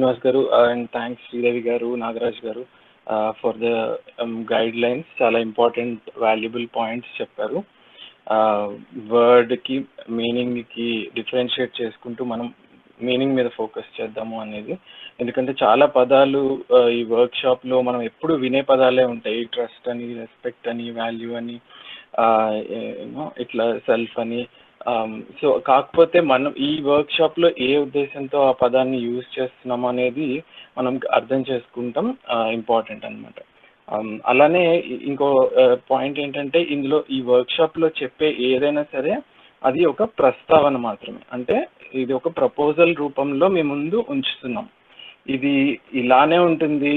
శ్రీనివాస్ గారు and thanks Sridevi గారు, నాగరాజ్ గారు ఫర్ ద గైడ్ లైన్స్. చాలా ఇంపార్టెంట్ వాల్యుబుల్ పాయింట్స్ చెప్పారు. వర్డ్కి మీనింగ్కి డిఫరెన్షియేట్ చేసుకుంటూ మనం మీనింగ్ మీద ఫోకస్ చేద్దాము అనేది. ఎందుకంటే చాలా పదాలు ఈ వర్క్షాప్లో మనం ఎప్పుడు వినే పదాలే ఉంటాయి. ట్రస్ట్ అని, రెస్పెక్ట్ అని, వాల్యూ అని, ఇట్లా సెల్ఫ్ అని. సో కాకపోతే మనం ఈ వర్క్షాప్లో ఏ ఉద్దేశంతో ఆ పదాన్ని యూజ్ చేస్తున్నాం అనేది మనం అర్థం చేసుకుంటాం ఇంపార్టెంట్ అనమాట. అలానే ఇంకో పాయింట్ ఏంటంటే ఇందులో ఈ వర్క్షాప్లో చెప్పే ఏదైనా సరే అది ఒక ప్రస్తావన మాత్రమే. అంటే ఇది ఒక ప్రపోజల్ రూపంలో మీ ముందు ఉంచుతున్నాం. ఇది ఇలానే ఉంటుంది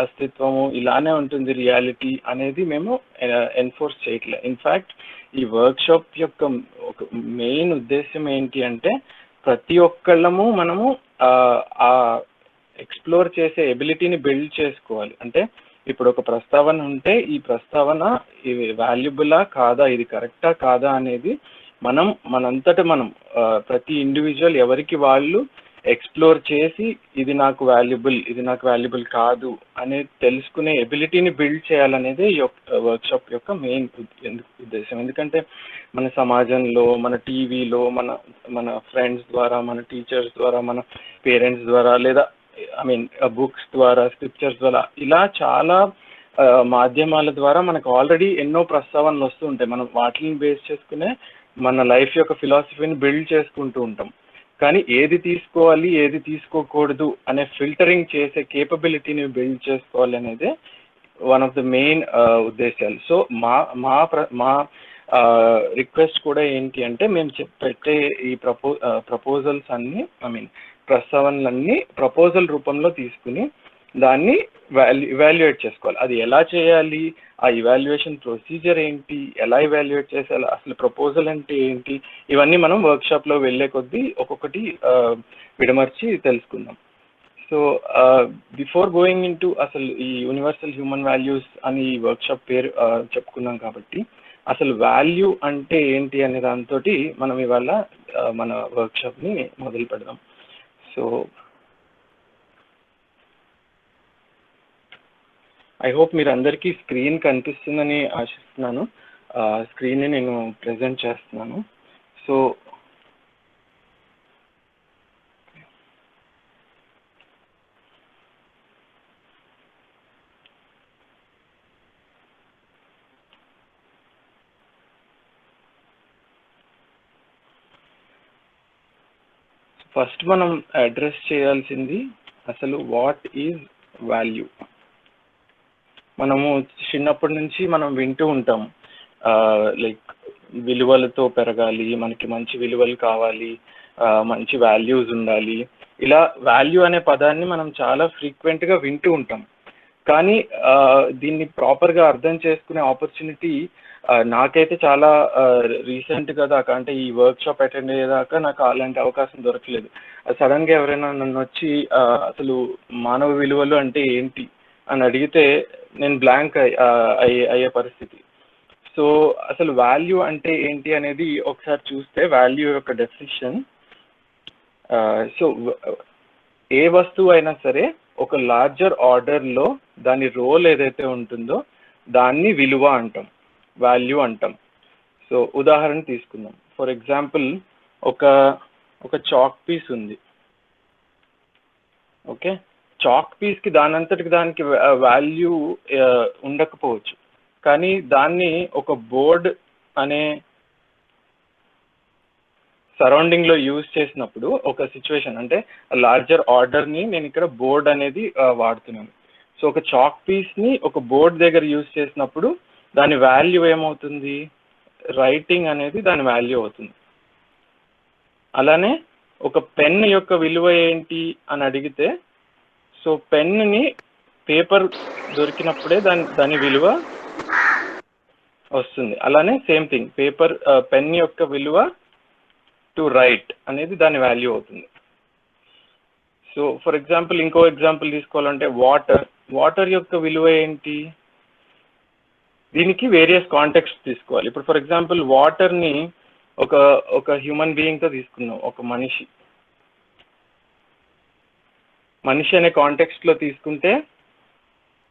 అస్తిత్వము, ఇలానే ఉంటుంది రియాలిటీ అనేది మేము ఎన్ఫోర్స్ చేయట్లేదు. ఇన్ఫ్యాక్ట్ ఈ వర్క్షాప్ యొక్క ఒక మెయిన్ ఉద్దేశం ఏంటి అంటే ప్రతి ఒక్కళ్ళము మనము ఆ ఎక్స్ప్లోర్ చేసే ఎబిలిటీని బిల్డ్ చేసుకోవాలి. అంటే ఇప్పుడు ఒక ప్రస్తావన ఉంటే ఈ ప్రస్తావన ఇది వాల్యుబులా కాదా, ఇది కరెక్టా కాదా అనేది మనంతట మనం ప్రతి ఇండివిజువల్ ఎవరికి వాళ్ళు ఎక్స్ప్లోర్ చేసి ఇది నాకు వాల్యుబుల్, ఇది నాకు వాల్యుబుల్ కాదు అనేది తెలుసుకునే ఎబిలిటీని బిల్డ్ చేయాలనేది ఈ వర్క్షాప్ యొక్క మెయిన్ ఉద్దేశం. ఎందుకంటే మన సమాజంలో, మన టీవీలో, మన ఫ్రెండ్స్ ద్వారా, మన టీచర్స్ ద్వారా, మన పేరెంట్స్ ద్వారా, లేదా బుక్స్ ద్వారా, స్క్రిప్చర్స్ ద్వారా, ఇలా చాలా మాధ్యమాల ద్వారా మనకు ఆల్రెడీ ఎన్నో ప్రస్తావనలు వస్తూ ఉంటాయి. మనం వాటిని బేస్ చేసుకునే మన లైఫ్ యొక్క ఫిలాసఫీని బిల్డ్ చేసుకుంటూ ఉంటాం. కానీ ఏది తీసుకోవాలి, ఏది తీసుకోకూడదు అనే ఫిల్టరింగ్ చేసే కేపబిలిటీని బిల్డ్ చేసుకోవాలి అనేది వన్ ఆఫ్ ద మెయిన్ ఉద్దేశాలు. సో మా రిక్వెస్ట్ కూడా ఏంటి అంటే మేము పెట్టే ఈ ప్రపోజల్స్ అన్నీ ప్రస్తావనలన్నీ ప్రపోజల్ రూపంలో తీసుకుని దాన్ని ఇవాల్యుయేట్ చేసుకోవాలి. అది ఎలా చేయాలి, ఆ ఇవాల్యుయేషన్ ప్రొసీజర్ ఏంటి, ఎలా ఇవాల్యుయేట్ చేయాలి, అసలు ప్రపోజల్ అంటే ఏంటి, ఇవన్నీ మనం వర్క్షాప్లో వెళ్ళే కొద్దీ ఒక్కొక్కటి విడమర్చి తెలుసుకుందాం. So before going in to అసలు ఈ యూనివర్సల్ హ్యూమన్ వాల్యూస్ అని ఈ వర్క్షాప్ పేరు చెప్పుకున్నాం కాబట్టి అసలు వాల్యూ అంటే ఏంటి అనే దాంతో మనం ఇవాళ మన వర్క్షాప్ని మొదలు పెడదాం. సో ఐ హోప్ మీరు అందరికీ స్క్రీన్ కనిపిస్తుందని ఆశిస్తున్నాను. స్క్రీన్ని నేను ప్రెజెంట్ చేస్తున్నాను. సో ఫస్ట్ మనం అడ్రస్ చేయాల్సింది అసలు వాట్ ఈజ్ వాల్యూ. మనము చిన్నప్పటి నుంచి మనం వింటూ ఉంటాం లైక్ విలువలతో పెరగాలి, మనకి మంచి విలువలు కావాలి, మంచి వాల్యూస్ ఉండాలి. ఇలా వాల్యూ అనే పదాన్ని మనం చాలా ఫ్రీక్వెంట్గా వింటూ ఉంటాం. కానీ దీన్ని ప్రాపర్గా అర్థం చేసుకునే ఆపర్చునిటీ నాకైతే చాలా రీసెంట్గా దాకా, అంటే ఈ వర్క్షాప్ అటెండ్ అయ్యేదాకా నాకు అలాంటి అవకాశం దొరకలేదు. సడన్గా ఎవరైనా నన్ను వచ్చి అసలు మానవ విలువలు అంటే ఏంటి అని అడిగితే నేను బ్లాంక్ అయ్యే పరిస్థితి. సో అసలు వాల్యూ అంటే ఏంటి అనేది ఒకసారి చూస్తే వాల్యూ యొక్క డెఫినిషన్, సో ఏ వస్తువు అయినా సరే ఒక లార్జర్ ఆర్డర్లో దాని రోల్ ఏదైతే ఉంటుందో దాన్ని విలువ అంటాం, వాల్యూ అంటాం. సో ఉదాహరణ తీసుకుందాం. ఫర్ ఎగ్జాంపుల్ ఒక చాక్ పీస్ ఉంది. ఓకే, చాక్ పీస్కి దానంతటికి దానికి వాల్యూ ఉండకపోవచ్చు, కానీ దాన్ని ఒక బోర్డ్ అనే సరౌండింగ్లో యూజ్ చేసినప్పుడు ఒక సిచ్యువేషన్, అంటే లార్జర్ ఆర్డర్ని నేను ఇక్కడ బోర్డ్ అనేది వాడుతున్నాను. సో ఒక చాక్ పీస్ని ఒక బోర్డ్ దగ్గర యూజ్ చేసినప్పుడు దాని వాల్యూ ఏమవుతుంది, రైటింగ్ అనేది దాని వాల్యూ అవుతుంది. అలానే ఒక పెన్ యొక్క విలువ ఏంటి అని అడిగితే, సో పెన్ని పేపర్ దొరికినప్పుడే దాని విలువ వస్తుంది. అలానే సేమ్ థింగ్ పెన్ యొక్క విలువ టు రైట్ అనేది దాని వాల్యూ అవుతుంది. సో ఫర్ ఎగ్జాంపుల్ ఇంకో ఎగ్జాంపుల్ తీసుకోవాలంటే వాటర్ యొక్క విలువ ఏంటి, దీనికి వేరియస్ కాంటెక్స్ట్ తీసుకోవాలి. ఇప్పుడు ఫర్ ఎగ్జాంపుల్ వాటర్ని ఒక హ్యూమన్ బీయింగ్తో తీసుకున్నాం, ఒక మనిషి. మనిషి అనే కాంటెక్స్ట్లో తీసుకుంటే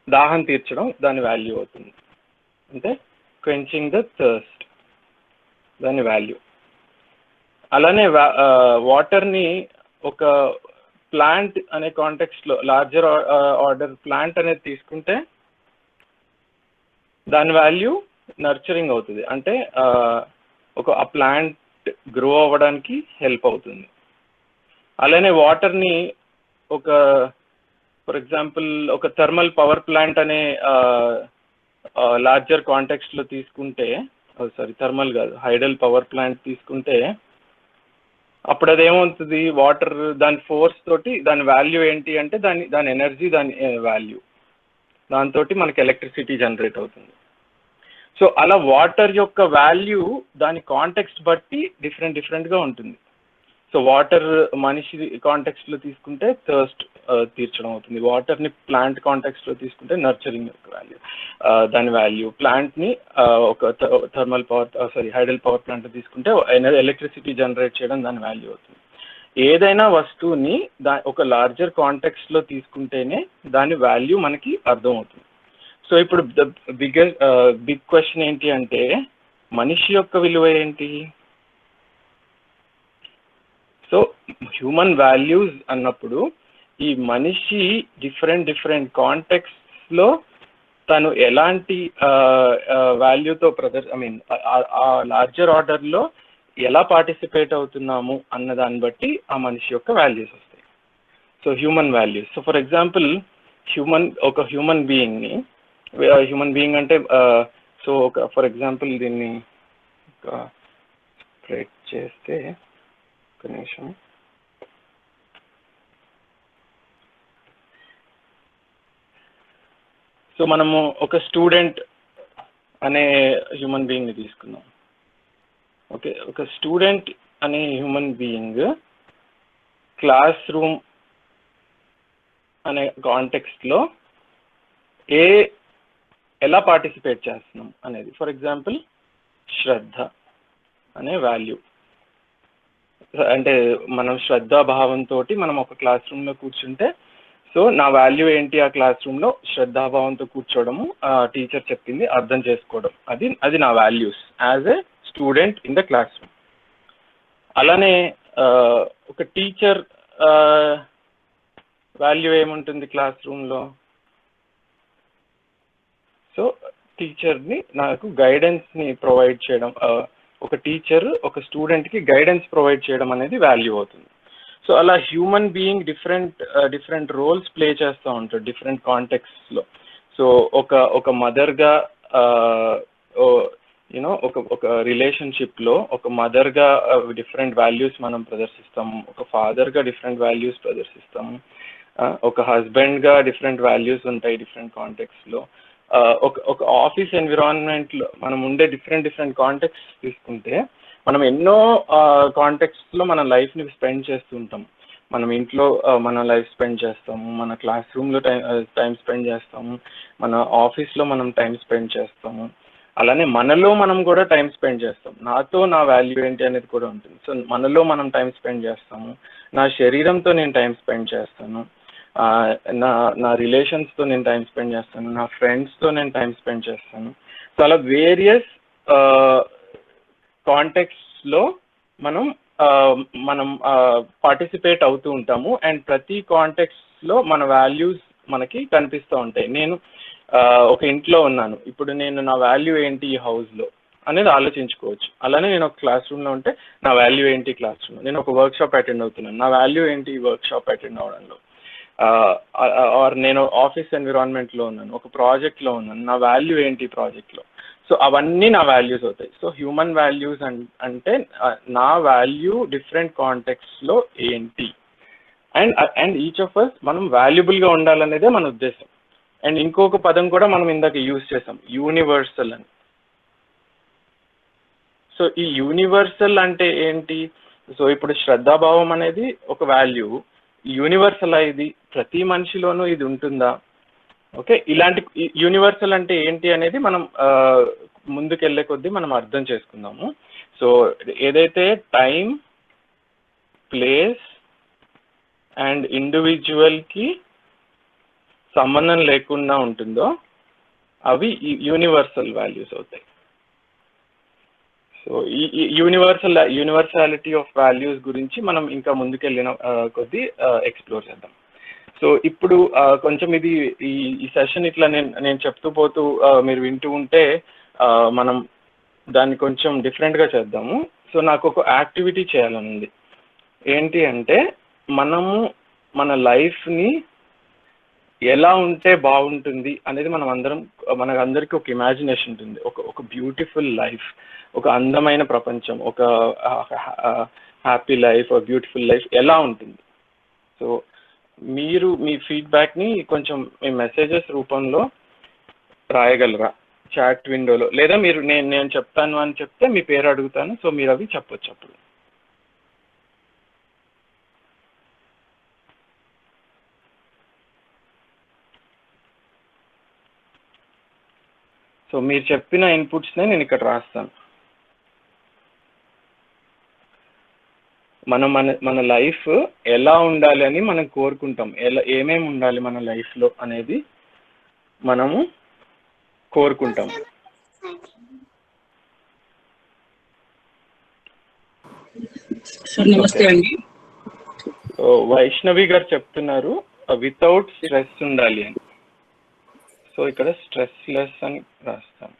దాహం తీర్చడం దాని వాల్యూ అవుతుంది. అంటే క్వెంచింగ్ ద థర్స్ట్ దాని వాల్యూ. అలానే వాటర్ని ఒక ప్లాంట్ అనే కాంటెక్స్ట్లో లార్జర్ ఆర్డర్ ప్లాంట్ అనేది తీసుకుంటే దాని వాల్యూ నర్చరింగ్ అవుతుంది. అంటే ఆ ప్లాంట్ గ్రో అవ్వడానికి హెల్ప్ అవుతుంది. అలానే వాటర్ని ఫర్ ఎగ్జాంపుల్ ఒక థర్మల్ పవర్ ప్లాంట్ అనే లార్జర్ కాంటెక్స్ట్లో తీసుకుంటే, థర్మల్ కాదు, హైడల్ పవర్ ప్లాంట్ తీసుకుంటే అప్పుడు అదేమవుతుంది, వాటర్ దాని ఫోర్స్ తోటి దాని వాల్యూ ఏంటి అంటే దాని ఎనర్జీ, దాని వాల్యూ, దాంతో మనకి ఎలక్ట్రిసిటీ జనరేట్ అవుతుంది. సో అలా వాటర్ యొక్క వాల్యూ దాని కాంటెక్స్ట్ బట్టి డిఫరెంట్గా ఉంటుంది. సో వాటర్ మనిషి కాంటెక్స్ట్లో తీసుకుంటే థర్స్ట్ తీర్చడం అవుతుంది. వాటర్ని ప్లాంట్ కాంటెక్స్ట్లో తీసుకుంటే నర్చరింగ్ యొక్క వాల్యూ, దాని వాల్యూ. ప్లాంట్ని ఒక thermal power hydel power plant తీసుకుంటే ఎలక్ట్రిసిటీ జనరేట్ చేయడం దాని వాల్యూ అవుతుంది. ఏదైనా వస్తువుని ఒక లార్జర్ కాంటెక్స్ట్లో తీసుకుంటేనే దాని వాల్యూ మనకి అర్థమవుతుంది. సో ఇప్పుడు బిగ్ క్వశ్చన్ ఏంటి అంటే మనిషి యొక్క విలువ ఏంటి? సో హ్యూమన్ వాల్యూస్ అన్నప్పుడు ఈ మనిషి డిఫరెంట్ కాంటెక్స్ట్లో తను ఎలాంటి వాల్యూతో ఆ లార్జర్ ఆర్డర్లో ఎలా పార్టిసిపేట్ అవుతున్నాము అన్న దాన్ని బట్టి ఆ మనిషి యొక్క వాల్యూస్ వస్తాయి. So human values. So for example ఒక హ్యూమన్ బీయింగ్ అంటే సో ఫర్ ఎగ్జాంపుల్ దీన్ని స్ప్రెడ్ చేస్తే ఒక నిమిషం. సో మనము ఒక స్టూడెంట్ అనే హ్యూమన్ బీయింగ్ని తీసుకుందాం. ఓకే, ఒక స్టూడెంట్ అనే హ్యూమన్ బీయింగ్ క్లాస్ రూమ్ అనే కాంటెక్స్ట్లో ఎలా పార్టిసిపేట్ చేస్తున్నాం అనేది. ఫర్ ఎగ్జాంపుల్ శ్రద్ధ అనే వాల్యూ, అంటే మనం శ్రద్ధాభావంతో మనం ఒక క్లాస్ రూమ్లో కూర్చుంటే సో నా వాల్యూ ఏంటి ఆ క్లాస్ రూమ్లో? శ్రద్ధాభావంతో కూర్చోవడము, టీచర్ చెప్పింది అర్థం చేసుకోవడం, అది నా values as a student in the class room. అలానే ఒక టీచర్ వాల్యూ ఏముంటుంది క్లాస్ రూమ్లో? సో టీచర్ని నాకు గైడెన్స్ని ప్రొవైడ్ చేయడం, ఒక టీచర్ ఒక స్టూడెంట్కి గైడెన్స్ ప్రొవైడ్ చేయడం అనేది వాల్యూ అవుతుంది. సో అలా human being different roles play చేస్తూ ఉంటాడు డిఫరెంట్ కాంటెక్స్లో. సో ఒక మదర్గా ఒక రిలేషన్షిప్లో ఒక మదర్గా డిఫరెంట్ వాల్యూస్ మనం ప్రదర్శిస్తాము, ఒక ఫాదర్గా డిఫరెంట్ వాల్యూస్ ప్రదర్శిస్తాము, ఒక హస్బెండ్గా డిఫరెంట్ వాల్యూస్ ఉంటాయి డిఫరెంట్ కాంటెక్స్లో. ఒక ఆఫీస్ ఎన్విరాన్మెంట్లో మనం ఉండే డిఫరెంట్ కాంటెక్ట్స్ తీసుకుంటే మనం ఎన్నో కాంటెక్స్ట్లో మన లైఫ్ని స్పెండ్ చేస్తూ ఉంటాం. మనం ఇంట్లో మన లైఫ్ స్పెండ్ చేస్తాము, మన క్లాస్ రూమ్లో టైం స్పెండ్ చేస్తాము, మన ఆఫీస్లో మనం టైం స్పెండ్ చేస్తాము. అలానే మనలో మనం కూడా టైం స్పెండ్ చేస్తాం. నాతో నా వాల్యూ ఏంటి అనేది కూడా ఉంటుంది. సో మనలో మనం టైం స్పెండ్ చేస్తాము, నా శరీరంతో నేను టైం స్పెండ్ చేస్తాను, నా రిలేషన్స్తో నేను టైం స్పెండ్ చేస్తాను, నా ఫ్రెండ్స్తో నేను టైం స్పెండ్ చేస్తాను. సో అలా వేరియస్ కాంటెక్స్ట్లో మనం పార్టిసిపేట్ అవుతూ ఉంటాము. అండ్ ప్రతి కాంటెక్స్లో మన వాల్యూస్ మనకి కనిపిస్తూ ఉంటాయి. నేను ఒక ఇంట్లో ఉన్నాను, ఇప్పుడు నేను నా వాల్యూ ఏంటి ఈ హౌస్లో అనేది ఆలోచించుకోవచ్చు. అలానే నేను ఒక క్లాస్ రూమ్లో ఉంటే నా వాల్యూ ఏంటి క్లాస్ రూమ్లో, నేను ఒక వర్క్షాప్ అటెండ్ అవుతున్నాను, నా వాల్యూ ఏంటి ఈ వర్క్షాప్ అటెండ్ అవ్వడంలో, ఆర్ నేను ఆఫీస్ ఎన్విరాన్మెంట్లో ఉన్నాను, ఒక ప్రాజెక్ట్లో ఉన్నాను, నా వాల్యూ ఏంటి ప్రాజెక్ట్లో. సో అవన్నీ నా వాల్యూస్ అవుతాయి. సో హ్యూమన్ వాల్యూస్ అంటే నా వాల్యూ డిఫరెంట్ కాంటెక్స్లో ఏంటి, అండ్ ఈచ్ ఆఫ్ అస్ మనం వాల్యుబుల్గా ఉండాలనేదే మన ఉద్దేశం. అండ్ ఇంకొక పదం కూడా మనం ఇందాక యూజ్ చేసాం, యూనివర్సల్ అని. సో ఈ యూనివర్సల్ అంటే ఏంటి? సో ఇప్పుడు శ్రద్ధాభావం అనేది ఒక వాల్యూ, యూనివర్సల్ ఇది ప్రతి మనిషిలోనూ ఇది ఉంటుందా? ఓకే, ఇలాంటి యూనివర్సల్ అంటే ఏంటి అనేది మనం ముందుకెళ్ళే కొద్దీ మనం అర్థం చేసుకుందాము. సో ఏదైతే టైం, ప్లేస్ అండ్ ఇండివిజువల్కి సంబంధం లేకుండా ఉంటుందో అవి యూనివర్సల్ వాల్యూస్ అవుతాయి. సో ఈ యూనివర్సాలిటీ ఆఫ్ వాల్యూస్ గురించి మనం ఇంకా ముందుకెళ్ళిన కొద్దీ ఎక్స్ప్లోర్ చేద్దాం. సో ఇప్పుడు కొంచెం ఇది ఈ సెషన్ ఇట్లా నేను చెప్తూ పోతూ మీరు వింటూ ఉంటే మనం దాన్ని కొంచెం డిఫరెంట్గా చేద్దాము. సో నాకు ఒక యాక్టివిటీ చేయాలని ఉంది. ఏంటి అంటే మనము మన లైఫ్ని ఎలా ఉంటే బాగుంటుంది అనేది మనకందరికీ ఒక ఇమాజినేషన్ ఉంటుంది. ఒక బ్యూటిఫుల్ లైఫ్, ఒక అందమైన ప్రపంచం, ఒక హ్యాపీ లైఫ్, ఒక బ్యూటిఫుల్ లైఫ్ ఎలా ఉంటుంది. సో మీరు మీ ఫీడ్బ్యాక్ని కొంచెం మీ మెసేజెస్ రూపంలో రాయగలరా చాట్ విండోలో, లేదా మీరు నేను చెప్తాను అని చెప్తే మీ పేరు అడుగుతాను, సో మీరు అవి చెప్పొచ్చు అప్పుడు. సో మీరు చెప్పిన ఇన్పుట్స్నే నేను ఇక్కడ రాస్తాను. మన లైఫ్ ఎలా ఉండాలి అని మనం కోరుకుంటాం, ఏమేమి ఉండాలి మన లైఫ్లో అనేది మనము కోరుకుంటాం. నమస్తే అండి. వైష్ణవి గారు చెప్తున్నారు వితౌట్ స్ట్రెస్ ఉండాలి అని. సో ఇక్కడ స్ట్రెస్ లెస్ అని రాస్తాం.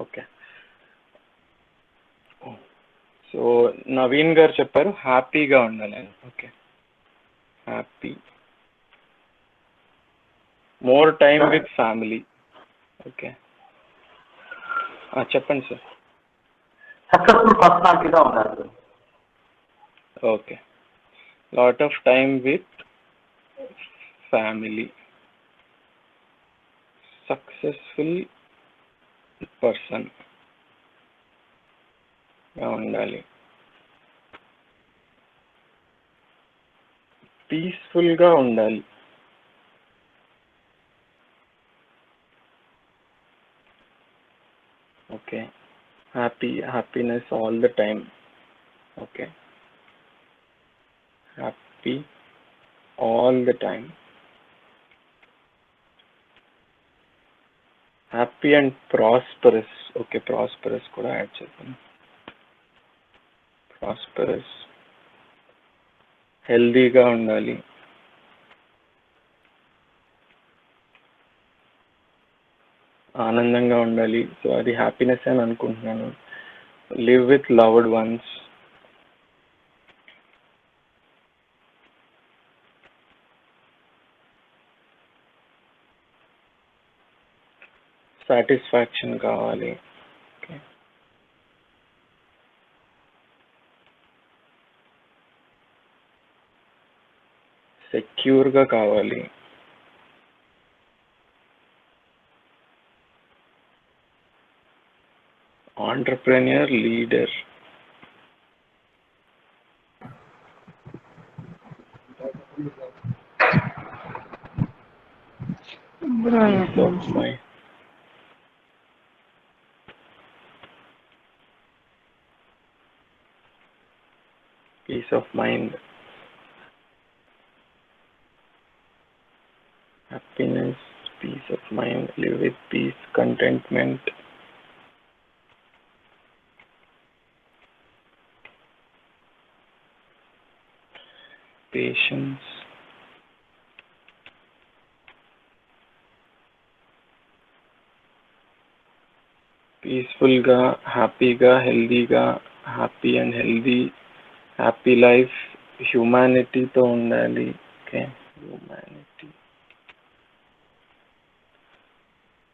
ఓకే. సో నవీన్ గారు చెప్పారు హ్యాపీగా ఉండాలి అని. Okay, happy, more time with family. Okay, చెప్పండి సార్. సక్సెస్ఫుల్ పర్సనాలిటీగా ఉండాలి. Okay, lot of time with family, successful person ఉండాలి, పీస్ఫుల్గా ఉండాలి, okay, happiness all the time. Okay, happy all the time, happy and prosperous. Okay, prosperous కూడా add చేద్దాం. Prosperous, హెల్దీగా ఉండాలి, ఆనందంగా ఉండాలి. సో అది హ్యాపీనెస్ అని అనుకుంటున్నాను. Live with loved ones, satisfaction కావాలి. ఓకే, సెక్యూర్గా కావాలి, entrepreneur, leader, peace of mind, happiness, peace of mind, live with peace, contentment, patience, పీస్ఫుల్గా, హ్యాపీగా, హెల్దీగా, happy and healthy, happy life, హ్యూమానిటీతో ఉండాలి. ఓకే, హ్యూమానిటీ,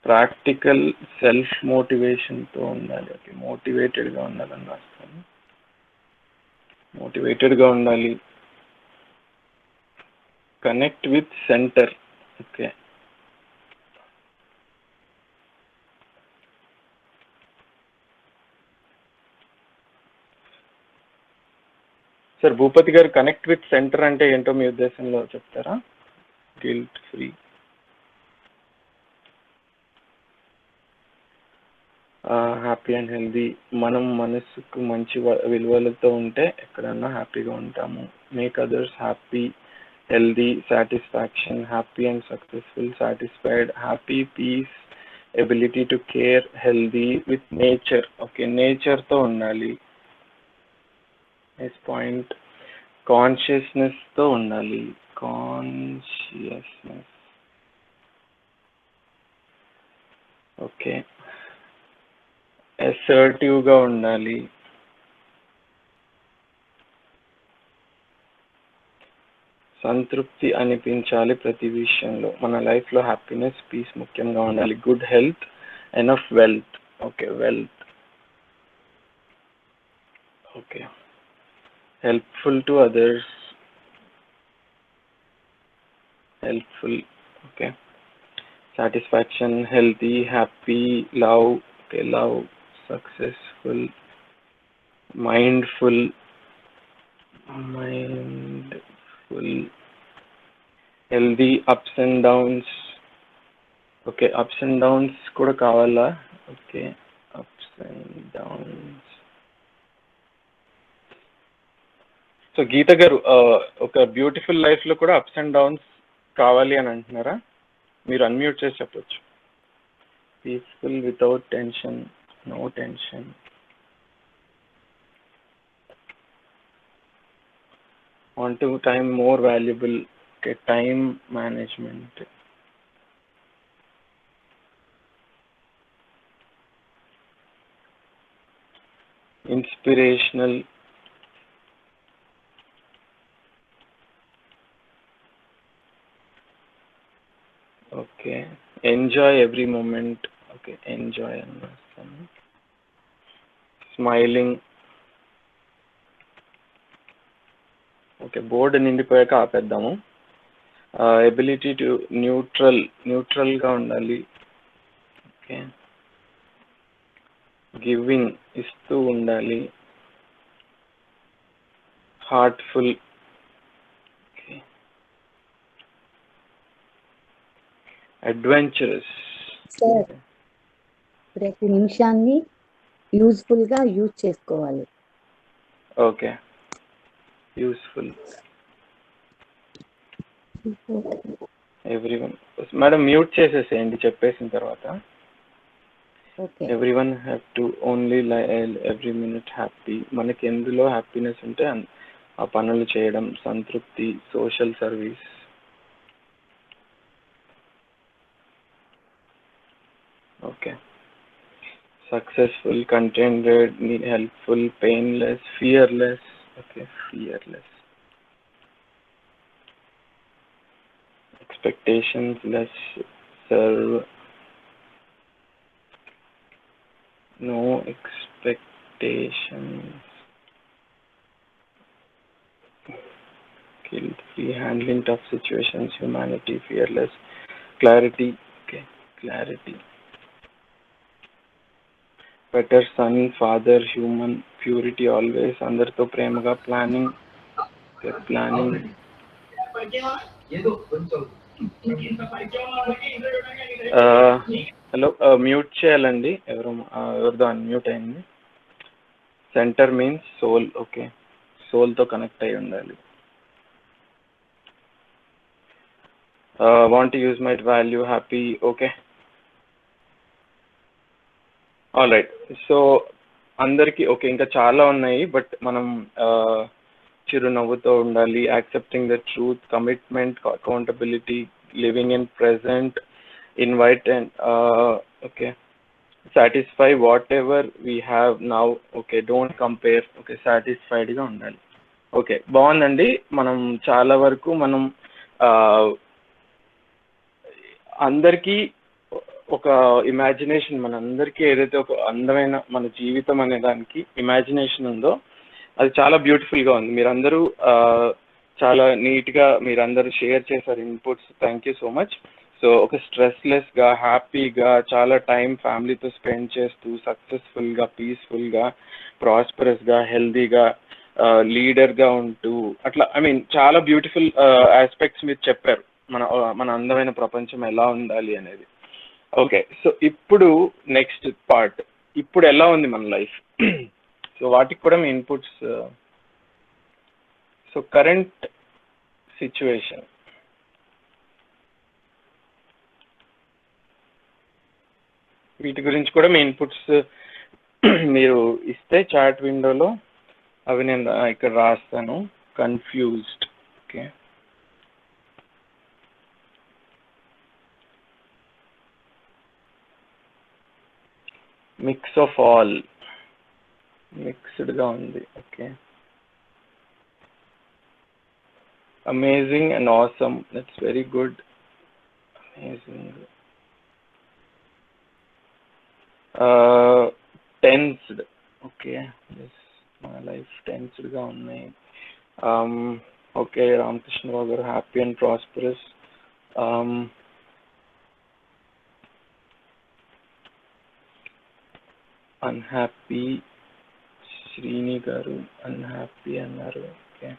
ప్రాక్టికల్, సెల్ఫ్ మోటివేషన్తో ఉండాలి. ఓకే, మోటివేటెడ్గా ఉండాలని రాస్తాను. మోటివేటెడ్గా ఉండాలి, connect with centre. Okay, sir Bhupathi గారు కనెక్ట్ విత్ సెంటర్ అంటే ఏంటో మీ ఉద్దేశంలో చెప్తారా? Guilt free, happy and healthy. మనం మనసుకు మంచి విలువలతో ఉంటే ఎక్కడన్నా హ్యాపీగా ఉంటాము. Make others happy, healthy, satisfaction, happy and successful, satisfied, happy, peace, ability to care, healthy, with nature. Okay, nature తో ఉండాలి. నెక్స్ట్ పాయింట్ కాన్షియస్నెస్ తో ఉండాలి. కాన్షియస్నెస్. ఓకే, అసర్టివ్ గా ఉండాలి. సంతృప్తి అనిపించాలి ప్రతి విషయంలో. మన లైఫ్లో హ్యాపీనెస్, పీస్ ముఖ్యంగా ఉండాలి. Good health, enough wealth. Okay, wealth. Okay, helpful to others, helpful. Okay, satisfaction, healthy, happy, love. Okay, love, successful, mindful, healthy, ups and downs. Okay, ups and downs కూడా కావాలా? Okay, ups and downs. So Geetha గారు, ఒక beautiful లైఫ్లో కూడా apps and downs కావాలి అని అంటున్నారా? మీరు అన్మ్యూట్ చేసి చెప్పొచ్చు. Peaceful, without tension, no tension. Want to time more valuable. Okay, time management. Inspirational. Okay, enjoy every moment. Okay, enjoy and smiling. Okay, board నిండిపోయాక ఆపేద్దాము. ఎబిలిటీ టు న్యూట్రల్గా ఉండాలి. ఓకే, గివింగ్, ఇస్తూ ఉండాలి. హార్ట్ఫుల్. Okay, adventurous. సార్, ప్రతి నిమిషాన్ని యూజ్ఫుల్గా use చేసుకోవాలి. Okay, useful. Everyone. Madam mute చేసేసేయండి చెప్పేసిన తర్వాత. Everyone have to only every minute happy. మనకి ఎందులో హ్యాపీనెస్ ఉంటే ఆ పనులు చేయడం. సంతృప్తి, social service. Okay, successful, కంటెంటెడ్, helpful, painless, fearless. Okay, fearless. Expectations less, serve. No expectations. Guilt-free, handling tough situations, humanity, fearless, clarity. Okay, clarity. Better son, father, human, purity always, అందరితో ప్రేమగా, planning. Planning. Hello, mute చేయాలండి. ఎవరిదో unmute అయింది. Centre means soul. Okay, సోల్తో connect అయి ఉండాలి. Want to use my value, happy. Okay, all right. So అందరికీ okay, ఇంకా చాలా ఉన్నాయి, బట్ మనం చిరునవ్వుతో ఉండాలి. Accepting the truth, commitment, accountability, living in present, invite and okay, satisfy whatever we have now. Okay, don't compare. Okay, సాటిస్ఫైడ్గా ఉండాలి. Okay, బాగుందండి. మనం చాలా వరకు మనం అందరికీ ఒక ఇమాజినేషన్, మనందరికీ ఏదైతే ఒక అందమైన మన జీవితం అనే దానికి ఇమాజినేషన్ ఉందో అది చాలా బ్యూటిఫుల్గా ఉంది. మీరందరూ చాలా నీట్గా మీరందరూ షేర్ చేశారు inputs. Thank you so much. So ఒక స్ట్రెస్లెస్గా, హ్యాపీగా, చాలా టైం ఫ్యామిలీతో స్పెండ్ చేస్తూ, సక్సెస్ఫుల్గా, పీస్ఫుల్గా, ప్రాస్పరస్గా, హెల్దీగా, లీడర్గా ఉంటూ, అట్లా చాలా బ్యూటిఫుల్ ఆస్పెక్ట్స్ మీరు చెప్పారు. మన అందమైన ప్రపంచం ఎలా ఉండాలి అనేది. ఓకే, సో ఇప్పుడు నెక్స్ట్ పార్ట్ ఇప్పుడు ఎలా ఉంది మన లైఫ్, సో వాటికి కూడా మీ ఇన్పుట్స్. సో కరెంట్ సిచ్యువేషన్, వీటి గురించి కూడా మీ ఇన్పుట్స్ మీరు ఇస్తే చాట్ విండోలో అవి నేను ఇక్కడ రాస్తాను. Confused, okay, mix of all, మిక్స్డ్గా ఉంది, okay, amazing and awesome, that's very good, amazing, tensed, okay, మన లైఫ్ టెన్స్డ్గా ఉన్నాయి. ఓకే, రామకృష్ణరావు గారు happy and prosperous, unhappy, Srini గారు అన్హ్యాపీ అన్నారు, okay,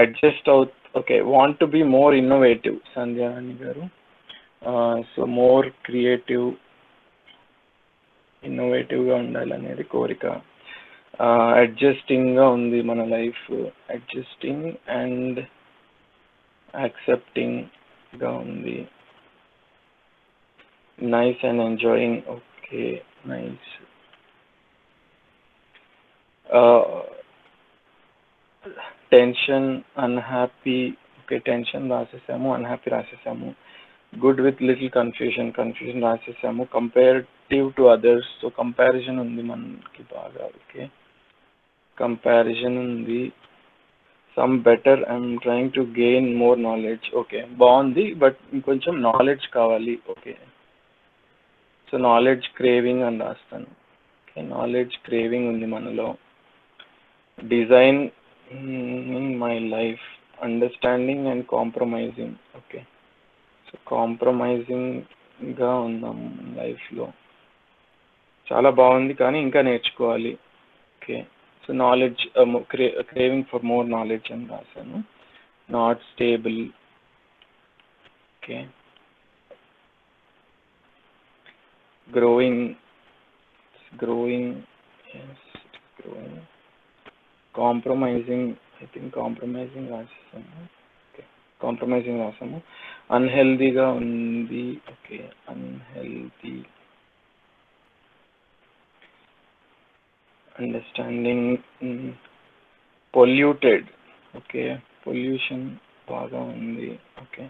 adjust okay, want to be more innovative, Sandhyarani గారు, సో మోర్ క్రియేటివ్, ఇన్నోవేటివ్గా ఉండాలనేది కోరిక. అడ్జస్టింగ్గా ఉంది మన లైఫ్, అడ్జస్టింగ్ అండ్ యాక్సెప్టింగ్గా ఉంది. Nice and enjoying, okay, nice. Tension, unhappy, okay, tension రాసేసాము, అన్హ్యాపీ రాసేసాము. Good with little confusion, confusion రాసేసాము. Comparative to others, so comparison ఉంది మనకి బాగా, ఓకే, కంపారిజన్ ఉంది. Some better, I'm trying to gain more knowledge, okay, బాగుంది, but ఇంకొంచెం knowledge కావాలి, ఓకే, సో నాలెడ్జ్ క్రేవింగ్ అని రాస్తాను, ఓకే, నాలెడ్జ్ క్రేవింగ్ ఉంది మనలో. Design my life, understanding and compromising, okay, so కాంప్రమైజింగ్గా ఉన్నాం లైఫ్లో, చాలా బాగుంది కానీ ఇంకా నేర్చుకోవాలి, okay, so knowledge, craving for more knowledge అని రాశాను. Not stable, okay, growing, yes, growing, compromising, I think compromising రాసాము, ఓకే, కాంప్రమైజింగ్ రాసాము. అన్హెల్దీగా ఉంది, okay, unhealthy, understanding, polluted, okay, pollution బాగా ఉంది, okay,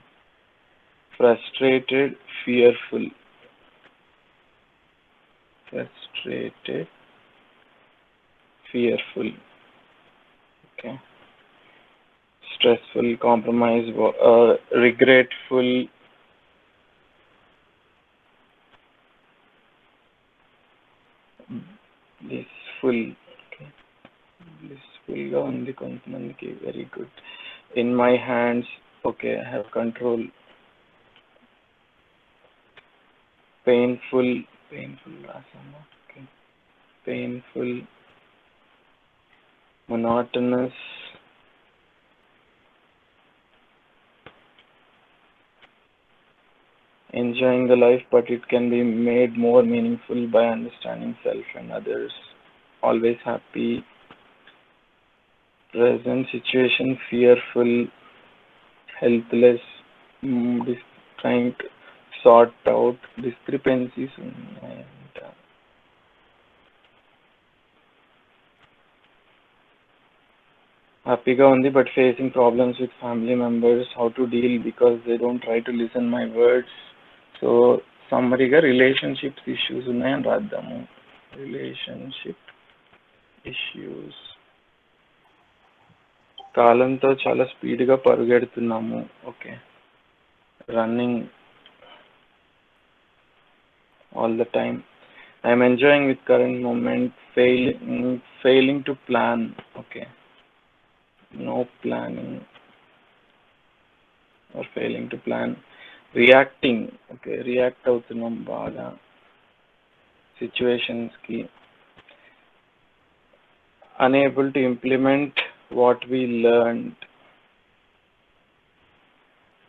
frustrated, fearful, frustrated, fearful, okay, stressful, compromise, regretful, blissful, okay, blissful గా ఉంది కొంతమందికి, very good. in my hands, okay, I have control. painful, రాసాము, okay, painful, monotonous, enjoying the life, but it can be made more meaningful by understanding self and others. Always happy, present situation, fearful, helpless, trying to sort out discrepancies, and happyగా ఉంది, but facing problems with family members, how to deal because they don't try to listen my words. So సమ్మరీగా relationships issues ఉన్నాయని రాద్దాము. Relationship issues, కాలంతో చాలా స్పీడ్గా పరుగెడుతున్నాము, okay, running all the time. I'm enjoying with current moment, failing to plan, okay, no planning or failing to plan. Reacting, okay, react అవుతున్నాం బాగా సిచ్యువేషన్స్కి. unable to implement what we learned,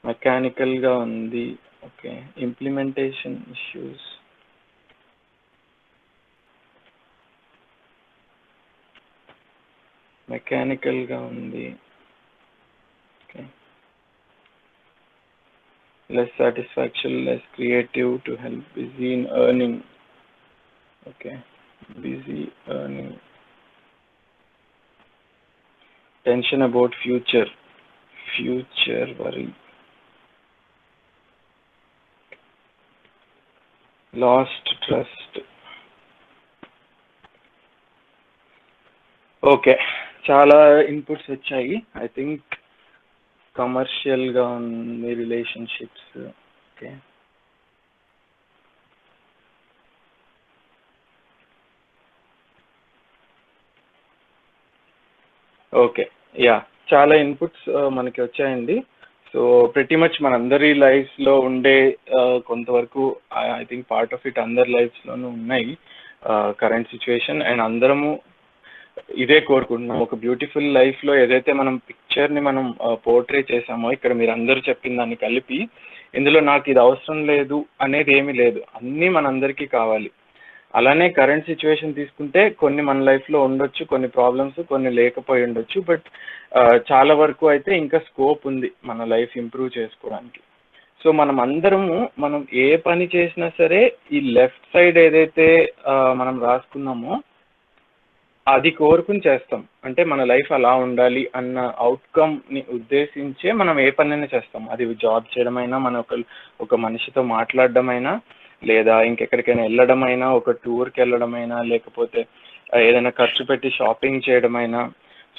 mechanical గా ఉంది, okay, implementation issues, మెకానికల్గా ఉంది. Okay, less satisfaction, less creative, to help, busy in earning. Okay, busy earning. Tension about future worry. Lost trust. Okay, చాలా inputs వచ్చాయి. I think కమర్షియల్గా ఉంది, relationships. Okay, okay, yeah, చాలా inputs మనకి వచ్చాయండి. So pretty much మనందరి లైఫ్స్లో ఉండే కొంతవరకు I think part of it అందరి లైఫ్స్లోనూ ఉన్నాయి కరెంట్ సిచ్యువేషన్. అండ్ అందరము ఇదే కోరుకుంటున్నాం, ఒక బ్యూటిఫుల్ లైఫ్లో ఏదైతే మనం పిక్చర్ని మనం పోర్ట్రే చేసామో, ఇక్కడ మీరు అందరూ చెప్పిన దాన్ని కలిపి ఇందులో నాకు ఇది అవసరం లేదు అనేది ఏమీ లేదు, అన్నీ మనందరికీ కావాలి. అలానే కరెంట్ సిచ్యువేషన్ తీసుకుంటే కొన్ని మన లైఫ్లో ఉండొచ్చు, కొన్ని ప్రాబ్లమ్స్, కొన్ని లేకపోయి ఉండొచ్చు. బట్ చాలా వరకు అయితే ఇంకా స్కోప్ ఉంది మన లైఫ్ ఇంప్రూవ్ చేసుకోవడానికి. సో మనం అందరము మనం ఏ పని చేసినా సరే ఈ లెఫ్ట్ సైడ్ ఏదైతే మనం రాసుకున్నామో అది కోరుకుని చేస్తాం. అంటే మన లైఫ్ అలా ఉండాలి అన్న అవుట్కమ్ని ఉద్దేశించే మనం ఏ పనైనా చేస్తాం. అది జాబ్ చేయడమైనా, మన ఒక మనిషితో మాట్లాడడమైనా, లేదా ఇంకెక్కడికైనా వెళ్ళడమైనా, ఒక టూర్కి వెళ్ళడమైనా, లేకపోతే ఏదైనా ఖర్చు పెట్టి షాపింగ్ చేయడమైనా.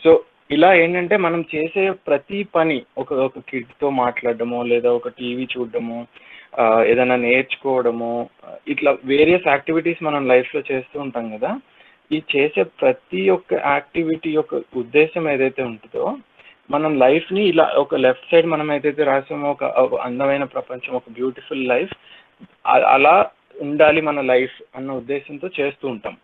సో ఇలా ఏంటంటే మనం చేసే ప్రతి పని, ఒక కిడ్తో మాట్లాడడమో, లేదా ఒక టీవీ చూడడమో, ఏదైనా నేర్చుకోవడమో, ఇట్లా వేరియస్ యాక్టివిటీస్ మనం లైఫ్లో చేస్తూ ఉంటాం కదా. ఈ చేసే ప్రతి ఒక్క యాక్టివిటీ యొక్క ఉద్దేశం ఏదైతే ఉంటుందో, మనం లైఫ్ని ఇలా ఒక లెఫ్ట్ సైడ్ మనం ఏదైతే రాసామో, ఒక అందమైన ప్రపంచం, ఒక బ్యూటిఫుల్ లైఫ్, అలా ఉండాలి మన లైఫ్ అన్న ఉద్దేశంతో చేస్తూ ఉంటాం.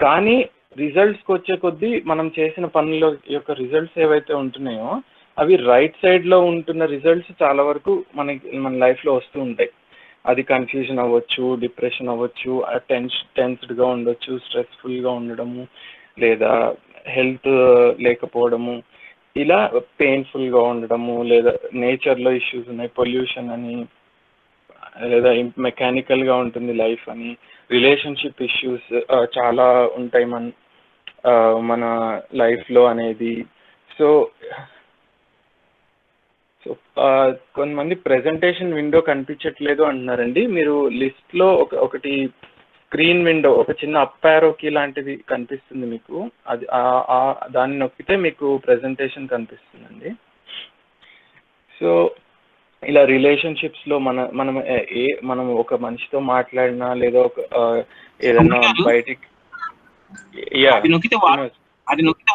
కానీ రిజల్ట్స్కి వచ్చే కొద్దీ మనం చేసిన పనుల యొక్క రిజల్ట్స్ ఏవైతే ఉంటున్నాయో అవి రైట్ సైడ్లో ఉంటున్న రిజల్ట్స్ చాలా వరకు మన లైఫ్లో వస్తూ ఉంటాయి. అది కన్ఫ్యూజన్ అవ్వచ్చు, డిప్రెషన్ అవ్వచ్చు, టెన్స్డ్గా ఉండొచ్చు, స్ట్రెస్ఫుల్గా ఉండడము, లేదా హెల్త్ లేకపోవడము, ఇలా పెయిన్ఫుల్గా ఉండడము, లేదా నేచర్లో ఇష్యూస్ ఉన్నాయి, పొల్యూషన్ అని, లేదా మెకానికల్గా ఉంటుంది లైఫ్ అని, రిలేషన్షిప్ ఇష్యూస్ చాలా ఉంటాయి మన లైఫ్లో అనేది. సో కొంతమంది ప్రెజెంటేషన్ విండో కనిపించట్లేదు అంటున్నారండి. మీరు లిస్ట్లో ఒకటి స్క్రీన్ విండో, ఒక చిన్న అప్ యారోకి లాంటిది కనిపిస్తుంది మీకు, అది దాన్ని నొక్కితే మీకు ప్రెజెంటేషన్ కనిపిస్తుందండి. సో ఇలా రిలేషన్షిప్స్లో మనం ఒక మనిషితో మాట్లాడినా, లేదా ఒక ఏదన్నా బయటికి అది నొక్కితే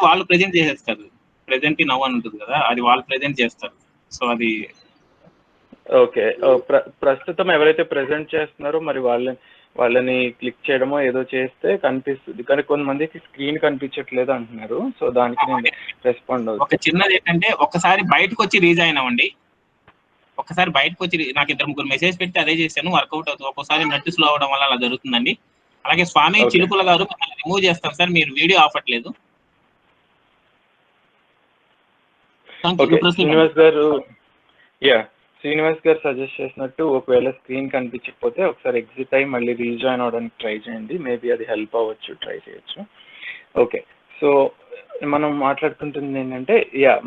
వాళ్ళు ప్రెజెంట్ చేసేస్తారు. ప్రెజెంట్ నవ్ అని ఉంటుంది కదా, అది వాళ్ళు ప్రెజెంట్ చేస్తారు. సో అది ఓకే, ప్రస్తుతం ఎవరైతే ప్రెజెంట్ చేస్తున్నారో మరి వాళ్ళని క్లిక్ చేయడమో ఏదో చేస్తే కనిపిస్తుంది. కానీ కొంతమందికి స్క్రీన్ కనిపించట్లేదు అంటున్నారు. సో దానికి నేను రెస్పాండ్ అవుతాను. ఒక చిన్నది ఏంటంటే, ఒక్కసారి బయటకు వచ్చి రీజాయిన్ అవ్వండి. ఒక్కసారి బయటకు వచ్చి, నాకు 2-3 మెసేజ్ పెట్టి అదే చేశాను, వర్కౌట్ అవుతుంది. ఒక్కోసారి నెట్ స్లో అవడం వల్ల అలా జరుగుతుందండి. అలాగే స్వామి చిలుకుల గారు రిమూవ్ చేస్తాం సార్, మీరు వీడియో ఆపట్లేదు. శ్రీనివాస్ గారు సజెస్ట్ చేసినట్టు ఒకవేళ స్క్రీన్ కనిపించకపోతే ఒకసారి ఎగ్జిట్ అయ్యి మళ్ళీ రీజాయిన్ అవడానికి ట్రై చేయండి. మేబీ అది హెల్ప్ అవ్వచ్చు, ట్రై చేయొచ్చు. ఓకే, సో మనం మాట్లాడుకుంటుంది ఏంటంటే,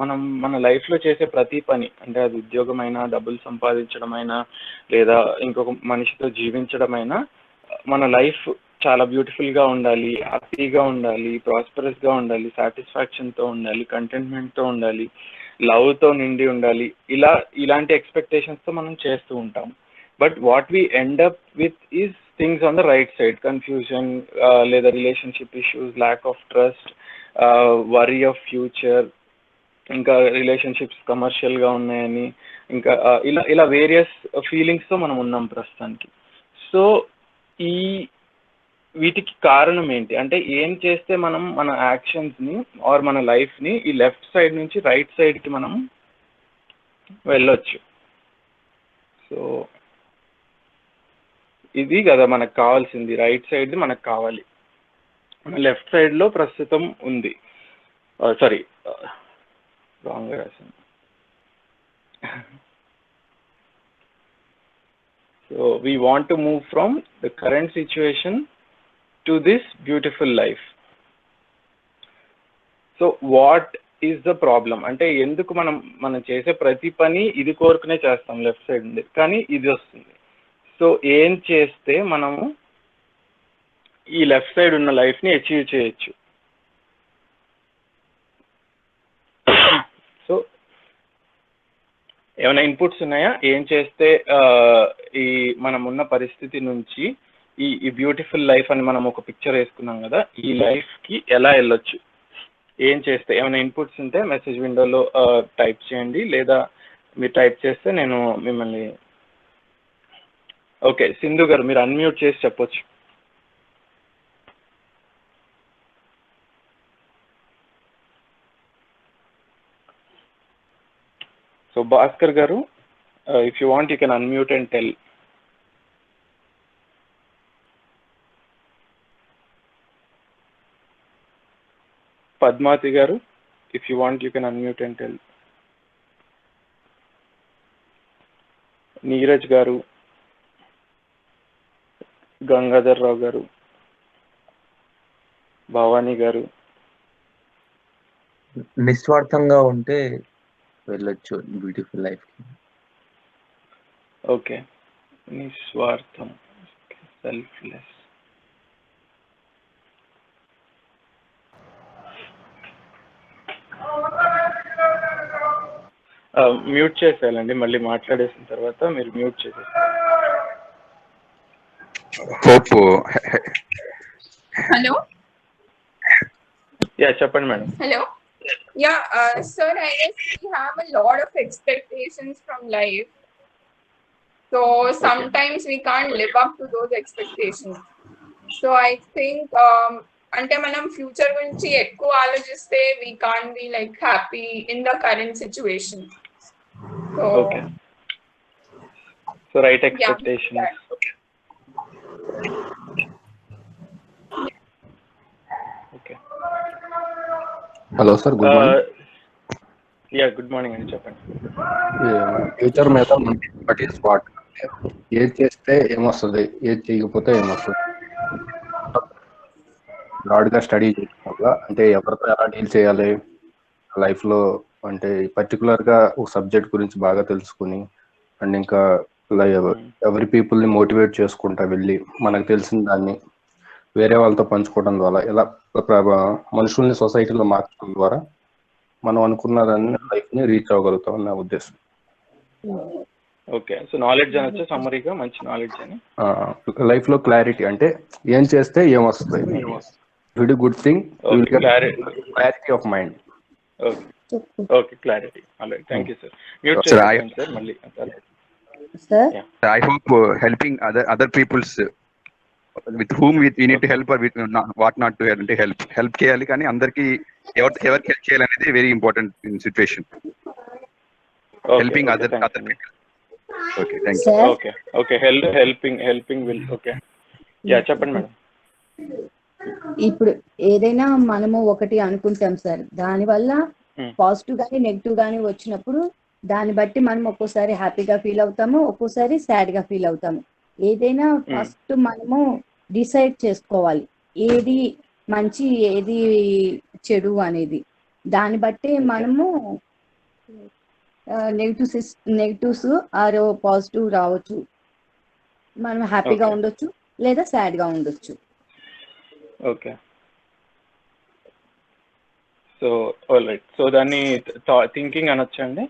మనం మన లైఫ్లో చేసే ప్రతి పని, అంటే అది ఉద్యోగమైనా, డబ్బులు సంపాదించడమైనా, లేదా ఇంకొక మనిషితో జీవించడమైనా, మన లైఫ్ చాలా బ్యూటిఫుల్గా ఉండాలి, హ్యాపీగా ఉండాలి, ప్రాస్పరస్గా ఉండాలి, సాటిస్ఫాక్షన్తో ఉండాలి, కంటెంట్మెంట్తో ఉండాలి, లవ్తో నిండి ఉండాలి, ఇలాంటి ఎక్స్పెక్టేషన్స్తో మనం చేస్తూ ఉంటాం. But what we end up with is things on the right side. Confusion, లేదా relationship issues, lack of trust, worry of future, ఇంకా రిలేషన్షిప్స్ కమర్షియల్గా ఉన్నాయని, ఇంకా ఇలా వేరియస్ ఫీలింగ్స్తో మనం ఉన్నాం ప్రస్తుతానికి. సో వీటికి కారణం ఏంటి అంటే, ఏం చేస్తే మనం మన యాక్షన్స్ని ఆర్ మన లైఫ్ని ఈ లెఫ్ట్ సైడ్ నుంచి రైట్ సైడ్కి మనం వెళ్ళొచ్చు. సో ఇది కదా మనకు కావాల్సింది, రైట్ సైడ్ది మనకు కావాలి, మన లెఫ్ట్ సైడ్లో ప్రస్తుతం ఉంది. సారీ, రాంగ్ రాశాను. So we want to move from the current situation to this beautiful life. So what is the problem అంటే ఎందుకు మనం చేసే ప్రతి పని ఇది కోరుకునే చేస్తాం లెఫ్ట్ సైడ్ ఉంది, కానీ ఇది వస్తుంది. సో ఏం చేస్తే మనము ఈ లెఫ్ట్ సైడ్ ఉన్న లైఫ్ని అచీవ్ చేయొచ్చు? సో ఏమైనా ఇన్పుట్స్ ఉన్నాయా? ఏం చేస్తే ఈ మనం ఉన్న పరిస్థితి నుంచి ఈ బ్యూటిఫుల్ లైఫ్ అని మనం ఒక పిక్చర్ వేసుకున్నాం కదా, ఈ లైఫ్కి ఎలా వెళ్ళొచ్చు? ఏం చేస్తే? ఏమైనా ఇన్పుట్స్ ఉంటే మెసేజ్ విండోలో టైప్ చేయండి, లేదా మీరు టైప్ చేస్తే నేను మిమ్మల్ని. ఓకే, సింధు గారు మీరు అన్మ్యూట్ చేసి చెప్పొచ్చు. సో భాస్కర్ గారు, if you want you can unmute and tell. Padmavathi గారు, if you want you can unmute and tell. Neeraj గారు, గంగాధర్ రావు గారు, భవానీ గారు. నిస్వార్థంగా ఉంటే వెళ్ళొచ్చు బ్యూటిఫుల్ లైఫ్. ఓకే, నిస్వార్థం, సెల్ఫ్లెస్. మ్యూట్ చేసేయాలండి, మళ్ళీ మాట్లాడేసిన తర్వాత మీరు మ్యూట్ చేసేస్తారు. Hello. యా చెప్పండి madam. Hello. Yeah, sir, I guess we have a lot of expectations from life. So sometimes we can't live up to those expectations. So I think అంటే మనం future గురించి ఎక్కువ ఆలోచిస్తే we can't be like happy in the current situation. So okay, so right expectation. Okay, hello sir, good morning. Yeah good morning అండి, చెప్పండి. Future మీద what is what, ఏది చేస్తే ఏమొస్తుంది, ఏది చేయకపోతే ఏమొస్తుంది, బ్రాడ్గా స్టడీ చేయడం వల్ల అంటే ఎవరితో ఎలా డీల్ చేయాలి లైఫ్లో, అంటే పర్టికులర్గా ఒక సబ్జెక్ట్ గురించి బాగా తెలుసుకుని, అండ్ ఇంకా ఎవరి పీపుల్ని మోటివేట్ చేసుకుంటా వెళ్ళి మనకు తెలిసిన దాన్ని వేరే వాళ్ళతో పంచుకోవడం ద్వారా ఎలా మనుషుల్ని సొసైటీలో మార్చడం ద్వారా మనం అనుకున్న దాన్ని లైఫ్ని రీచ్ అవ్వగలుగుతాం నా ఉద్దేశం. ఓకే, సో నాలెడ్జ్ అనొచ్చు సమ్మరీగా, మంచి నాలెడ్జ్ అని. లైఫ్లో క్లారిటీ అంటే ఏం చేస్తే ఏమొస్తుంది, very good thing, clarity of mind. Okay, clarity. Alright, thank you sir. Mute చేయండి సార్ మళ్ళీ. Sir I hope helping other people's with whom we need to help or with what not to help చేయాలి, కానీ అందరికి ఎవరికి help చేయాలనేది very important in situation. Helping other people. Okay, thank you. Okay okay, helping will. Okay, yeah చెప్పండి madam. ఇప్పుడు ఏదైనా మనము ఒకటి అనుకుంటాం సార్, దానివల్ల పాజిటివ్ గానీ నెగిటివ్ గానీ వచ్చినప్పుడు దాన్ని బట్టి మనం ఒక్కోసారి హ్యాపీగా ఫీల్ అవుతాము, ఒక్కోసారి సాడ్ గా ఫీల్ అవుతాము. ఏదైనా ఫస్ట్ మనము డిసైడ్ చేసుకోవాలి ఏది మంచి ఏది చెడు అనేది. దాన్ని బట్టి మనము నెగిటివ్స్ ఆర్ పాజిటివ్ రావచ్చు, మనం హ్యాపీగా ఉండొచ్చు లేదా సాడ్ గా ఉండొచ్చు. ఓకే, సో ఆల్రైట్, సో దాన్ని థింకింగ్ అనొచ్చండి.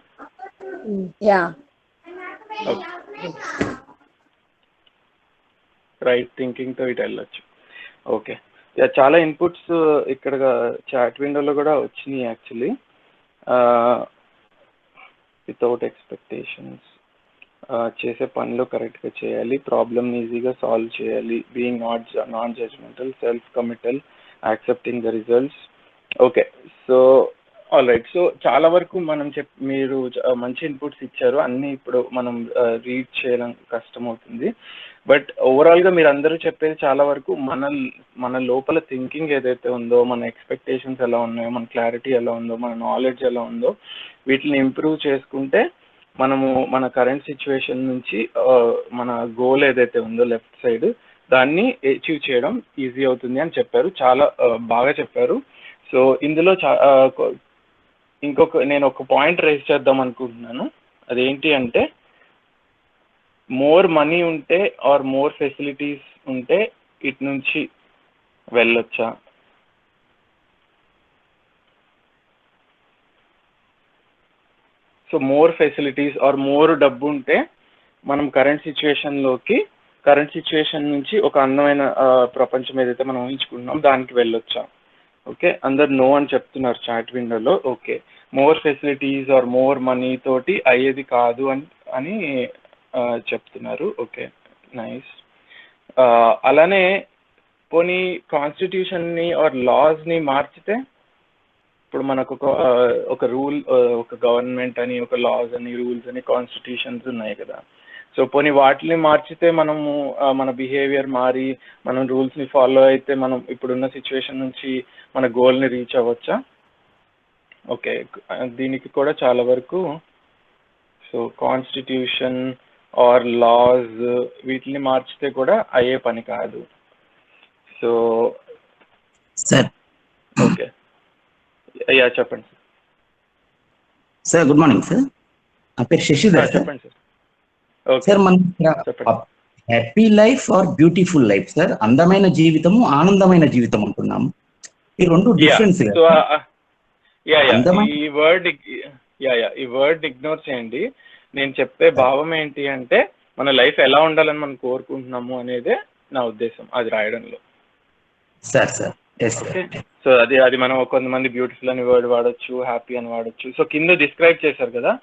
యా, రైట్ థింకింగ్ తో ఇటు వెళ్ళొచ్చు. ఓకే, చాలా ఇన్పుట్స్ ఇక్కడ చాట్ విండోలో కూడా వచ్చినాయి యాక్చువల్లీ. వితౌట్ ఎక్స్పెక్టేషన్స్, చేసే పనులు కరెక్ట్గా చేయాలి, ప్రాబ్లమ్ ఈజీగా సాల్వ్ చేయాలి, being non judgemental, self committal, accepting the results. Okay, so all right. So చాలా వరకు మనం మీరు మంచి ఇన్పుట్స్ ఇచ్చారు. అన్ని ఇప్పుడు మనం రీడ్ చేయడం కష్టమవుతుంది. బట్ ఓవరాల్గా మీరు అందరూ చెప్పేది చాలా వరకు మన లోపల థింకింగ్ ఏదైతే ఉందో, మన ఎక్స్పెక్టేషన్స్ ఎలా ఉన్నాయో, మన క్లారిటీ ఎలా ఉందో, మన నాలెడ్జ్ ఎలా ఉందో, వీటిని ఇంప్రూవ్ చేసుకుంటే మనము మన కరెంట్ సిచ్యువేషన్ నుంచి మన గోల్ ఏదైతే ఉందో లెఫ్ట్ సైడ్ దాన్ని అచీవ్ చేయడం ఈజీ అవుతుంది అని చెప్పారు. చాలా బాగా చెప్పారు. సో ఇందులో నేను ఒక పాయింట్ రైజ్ చేద్దాం అనుకుంటున్నాను. అదేంటి అంటే, మోర్ మనీ ఉంటే ఆర్ మోర్ ఫెసిలిటీస్ ఉంటే ఇటు నుంచి వెళ్ళొచ్చా? So more facilities or more డబ్బు ఉంటే మనం కరెంట్ సిచ్యువేషన్ నుంచి ఒక అందమైన ప్రపంచం ఏదైతే మనం ఊహించుకుంటున్నాం దానికి వెళ్ళొచ్చా? ఓకే, అందరు నో అని చెప్తున్నారు చాట్ విండోలో. Okay, more facilities or more money తోటి అయ్యేది కాదు అని చెప్తున్నారు. Okay, nice. అలానే పోనీ కాన్స్టిట్యూషన్ని ఆర్ లాస్ని మార్చితే, ఇప్పుడు మనకు ఒక రూల్, ఒక గవర్నమెంట్ అని, ఒక లాస్ అని, రూల్స్ అని, కాన్స్టిట్యూషన్స్ ఉన్నాయి కదా. సో పోనీ వాటిని మార్చితే మనము మన బిహేవియర్ మారి మనం రూల్స్ని ఫాలో అయితే మనం ఇప్పుడున్న సిచ్యువేషన్ నుంచి మన గోల్ని రీచ్ అవ్వచ్చా? ఓకే, దీనికి కూడా చాలా వరకు సో కాన్స్టిట్యూషన్ ఆర్ లాస్ వీటిని మార్చితే కూడా అయ్యే పని కాదు. సో సార్ ఓకే, అయ్యా చెప్పండి సార్. గుడ్ మార్నింగ్ సార్, నా పేరు శశిధర్. చెప్పండి సార్. సార్ మనం happy life or beautiful life sir, అందమైన జీవితము, ఆనందమైన జీవితం అంటున్నాము. ఈ రెండు డిఫరెన్స్. ఈ వర్డ్ ఇగ్నోర్ చేయండి. నేను చెప్పే భావం ఏంటి అంటే, మన లైఫ్ ఎలా ఉండాలని మనం కోరుకుంటున్నాము అనేదే నా ఉద్దేశం అది రాయడంలో. ఓకే, సో అది మనం కొంతమంది బ్యూటిఫుల్ అని వర్డ్ వాడచ్చు, హ్యాపీ అని వాడచ్చు. సో కింద డిస్క్రైబ్ చేశారు కదా,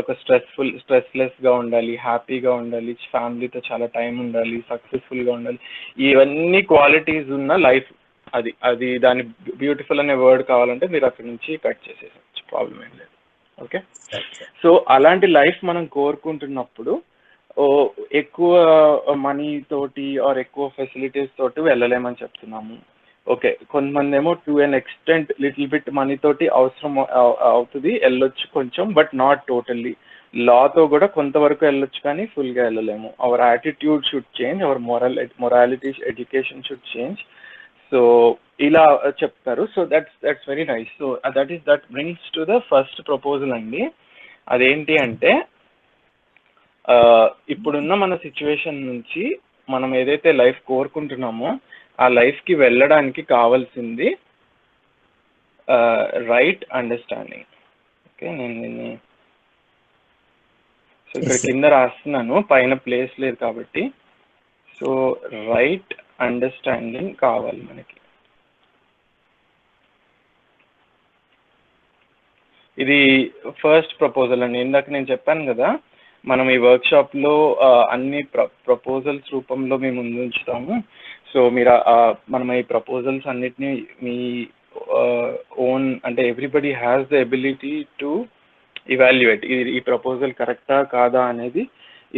ఒక స్ట్రెస్లెస్ గా ఉండాలి, హ్యాపీగా ఉండాలి, ఫ్యామిలీతో చాలా టైం ఉండాలి, సక్సెస్ఫుల్ గా ఉండాలి, ఇవన్నీ క్వాలిటీస్ ఉన్న లైఫ్ అది దాని బ్యూటిఫుల్ అనే వర్డ్ కావాలంటే మీరు అక్కడి నుంచి కట్ చేసేసచ్చు, ప్రాబ్లం ఏం లేదు. ఓకే, సో అలాంటి లైఫ్ మనం కోరుకుంటున్నప్పుడు ఎక్కువ మనీ తోటి ఆర్ ఎక్కువ ఫెసిలిటీస్ తోటి వెళ్ళలేమని చెప్తున్నాము. ఓకే, కొంతమంది ఏమో to an extent little bit money తోటి అవసరం అవుతుంది, వెళ్ళొచ్చు కొంచెం, బట్ నాట్ టోటల్లీ. లాతో కూడా కొంతవరకు వెళ్ళొచ్చు కానీ ఫుల్గా వెళ్ళలేము. Our attitude should change, our morality education should change. So ఇలా చెప్తారు. So that's very nice. So that brings to the first proposal అండి. అదేంటి అంటే, ఇప్పుడున్న మన సిచ్యువేషన్ నుంచి మనం ఏదైతే లైఫ్ కోరుకుంటున్నామో ఆ లైఫ్కి వెళ్ళడానికి కావాల్సింది రైట్ అండర్స్టాండింగ్. ఓకే, నేను దీన్ని సో ఇక్కడ కింద రాస్తున్నాను, పైన ప్లేస్ లేదు కాబట్టి. సో రైట్ అండర్స్టాండింగ్ కావాలి మనకి. ఇది ఫస్ట్ ప్రపోజల్ అండి. ఇందాక నేను చెప్పాను కదా, మనం ఈ వర్క్షాప్లో అన్ని ప్రపోజల్స్ రూపంలో మేము ముందు ఉంచుతాము. సో మనం ఈ ప్రపోజల్స్ అన్నిటినీ మీ ఓన్, అంటే everybody has the ability to evaluate. ఈ ప్రపోజల్ కరెక్టా కాదా అనేది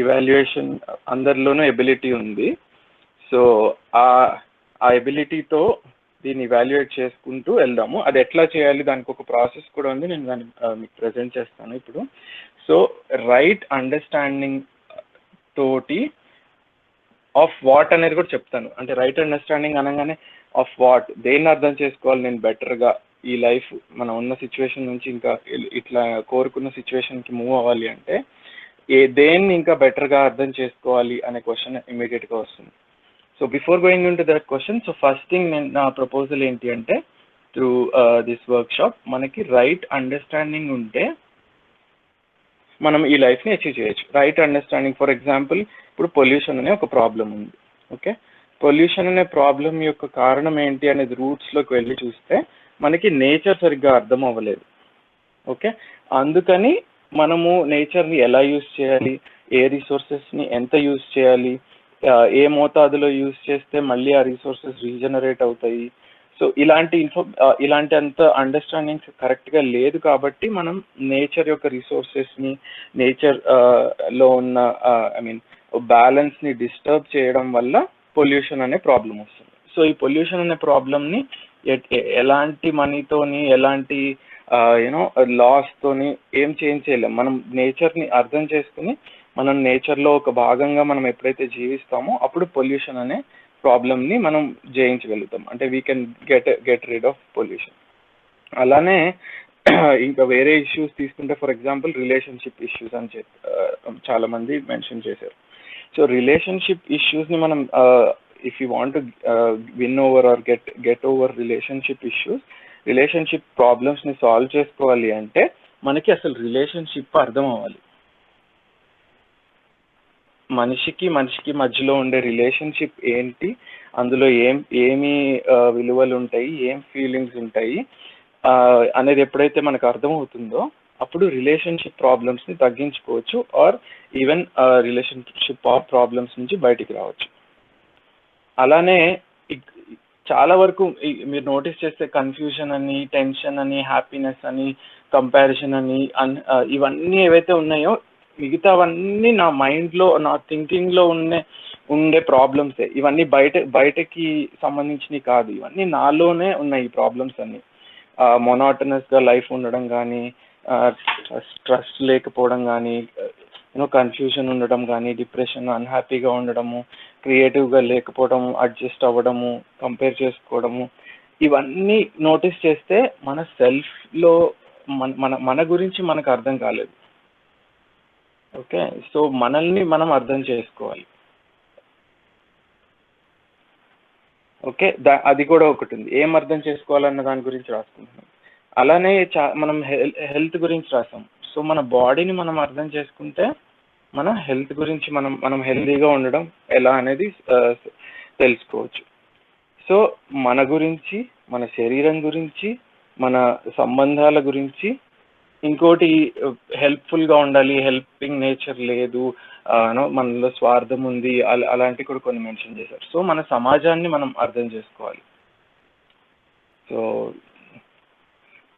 ఇవాల్యుయేషన్ అందరిలోనూ ఎబిలిటీ ఉంది. సో ఆ ఎబిలిటీతో దీన్ని ఇవాల్యుయేట్ చేసుకుంటూ వెళ్దాము. అది ఎట్లా చేయాలి, దానికి ఒక ప్రాసెస్ కూడా ఉంది, నేను దాన్ని మీకు ప్రజెంట్ చేస్తాను ఇప్పుడు. సో రైట్ అండర్స్టాండింగ్ తోటి ఆఫ్ వాట్ అనేది కూడా చెప్తాను. అంటే రైట్ అండర్స్టాండింగ్ అనగానే ఆఫ్ వాట్, దేన్ని అర్థం చేసుకోవాలి నేను బెటర్గా ఈ లైఫ్ మనం ఉన్న సిచ్యువేషన్ నుంచి ఇంకా ఇట్లా కోరుకున్న సిచ్యువేషన్కి మూవ్ అవ్వాలి అంటే దేన్ని ఇంకా బెటర్గా అర్థం చేసుకోవాలి అనే క్వశ్చన్ ఇమీడియట్గా వస్తుంది. So before going in to that question, so first thing నా ప్రపోజల్ ఏంటి అంటే, త్రూ దిస్ వర్క్షాప్ మనకి రైట్ అండర్స్టాండింగ్ ఉంటే మనం ఈ లైఫ్ని అచీవ్ చేయొచ్చు. రైట్ అండర్స్టాండింగ్, ఫర్ ఎగ్జాంపుల్ ఇప్పుడు పొల్యూషన్ అనే ఒక ప్రాబ్లం ఉంది. ఓకే, పొల్యూషన్ అనే ప్రాబ్లం యొక్క కారణం ఏంటి అనేది రూట్స్లోకి వెళ్ళి చూస్తే మనకి నేచర్ సరిగ్గా అర్థం అవ్వలేదు. ఓకే, అందుకని మనము నేచర్ని ఎలా యూజ్ చేయాలి, ఏ రిసోర్సెస్ని ఎంత యూజ్ చేయాలి, ఏ మోతాదులో యూజ్ చేస్తే మళ్ళీ ఆ రిసోర్సెస్ రీజనరేట్ అవుతాయి. సో ఇలాంటి అంత అండర్స్టాండింగ్స్ కరెక్ట్గా లేదు కాబట్టి మనం నేచర్ యొక్క రిసోర్సెస్ని నేచర్ లో ఉన్న ఐ మీన్ బ్యాలెన్స్ని డిస్టర్బ్ చేయడం వల్ల పొల్యూషన్ అనే ప్రాబ్లం వస్తుంది. సో ఈ పొల్యూషన్ అనే ప్రాబ్లమ్ని ఎలాంటి మనీతోని ఎలాంటి యూనో లాస్ తోని ఏం చేంజ్ చేయలేం. మనం నేచర్ని అర్థం చేసుకుని మనం నేచర్లో ఒక భాగంగా మనం ఎప్పుడైతే జీవిస్తామో అప్పుడు పొల్యూషన్ అనే ప్రాబ్లమ్ని మనం జయించగలుగుతాం. అంటే we can get rid of pollution. అలానే ఇంకా వేరే ఇష్యూస్ తీసుకుంటే ఫర్ ఎగ్జాంపుల్ రిలేషన్షిప్ ఇష్యూస్ అని చాలా మంది మెన్షన్ చేశారు. సో రిలేషన్షిప్ ఇష్యూస్ని మనం if you want to win over or get over relationship issues, relationship ప్రాబ్లమ్స్ని సాల్వ్ చేసుకోవాలి అంటే మనకి అసలు రిలేషన్షిప్ అర్థం అవ్వాలి. మనిషికి మధ్యలో ఉండే రిలేషన్షిప్ ఏంటి, అందులో ఏమి విలువలు ఉంటాయి, ఏం ఫీలింగ్స్ ఉంటాయి అనేది ఎప్పుడైతే మనకు అర్థమవుతుందో అప్పుడు రిలేషన్షిప్ ప్రాబ్లమ్స్ని తగ్గించుకోవచ్చు ఆర్ ఈవెన్ రిలేషన్షిప్ ప్రాబ్లమ్స్ నుంచి బయటికి రావచ్చు. అలానే చాలా వరకు మీరు నోటీస్ చేస్తే కన్ఫ్యూజన్ అని, టెన్షన్ అని, హ్యాపీనెస్ అని, కంపారిజన్ అని ఇవన్నీ ఏవైతే ఉన్నాయో మిగతావన్నీ నా మైండ్లో నా థింకింగ్లో ఉండే ప్రాబ్లమ్సే. ఇవన్నీ బయటకి సంబంధించినవి కాదు, ఇవన్నీ నాలోనే ఉన్నాయి ఈ ప్రాబ్లమ్స్ అన్నీ. మొనాటనస్గా లైఫ్ ఉండడం కానీ, ట్రస్ట్ లేకపోవడం కానీ, కన్ఫ్యూజన్ ఉండడం కానీ, డిప్రెషన్, అన్హ్యాపీగా ఉండడము, క్రియేటివ్గా లేకపోవడము, అడ్జస్ట్ అవ్వడము, కంపేర్ చేసుకోవడము, ఇవన్నీ నోటీస్ చేస్తే మన సెల్ఫ్లో మన గురించి మనకు అర్థం కాలేదు. ఓకే, సో మనల్ని మనం అర్థం చేసుకోవాలి. ఓకే, అది కూడా ఒకటి ఉంది. ఏం అర్థం చేసుకోవాలన్న దాని గురించి రాసుకుంటున్నాం. అలానే మనం హెల్త్ గురించి రాసాం. సో మన బాడీని మనం అర్థం చేసుకుంటే మన హెల్త్ గురించి మనం హెల్తీగా ఉండడం ఎలా అనేది తెలుసుకోవచ్చు. సో మన గురించి, మన శరీరం గురించి, మన సంబంధాల గురించి, ఇంకోటి హెల్ప్ఫుల్గా ఉండాలి, హెల్పింగ్ నేచర్ లేదు, మనలో స్వార్థం ఉంది, అలాంటివి కూడా కొన్ని మెన్షన్ చేశారు. సో మన సమాజాన్ని మనం అర్థం చేసుకోవాలి.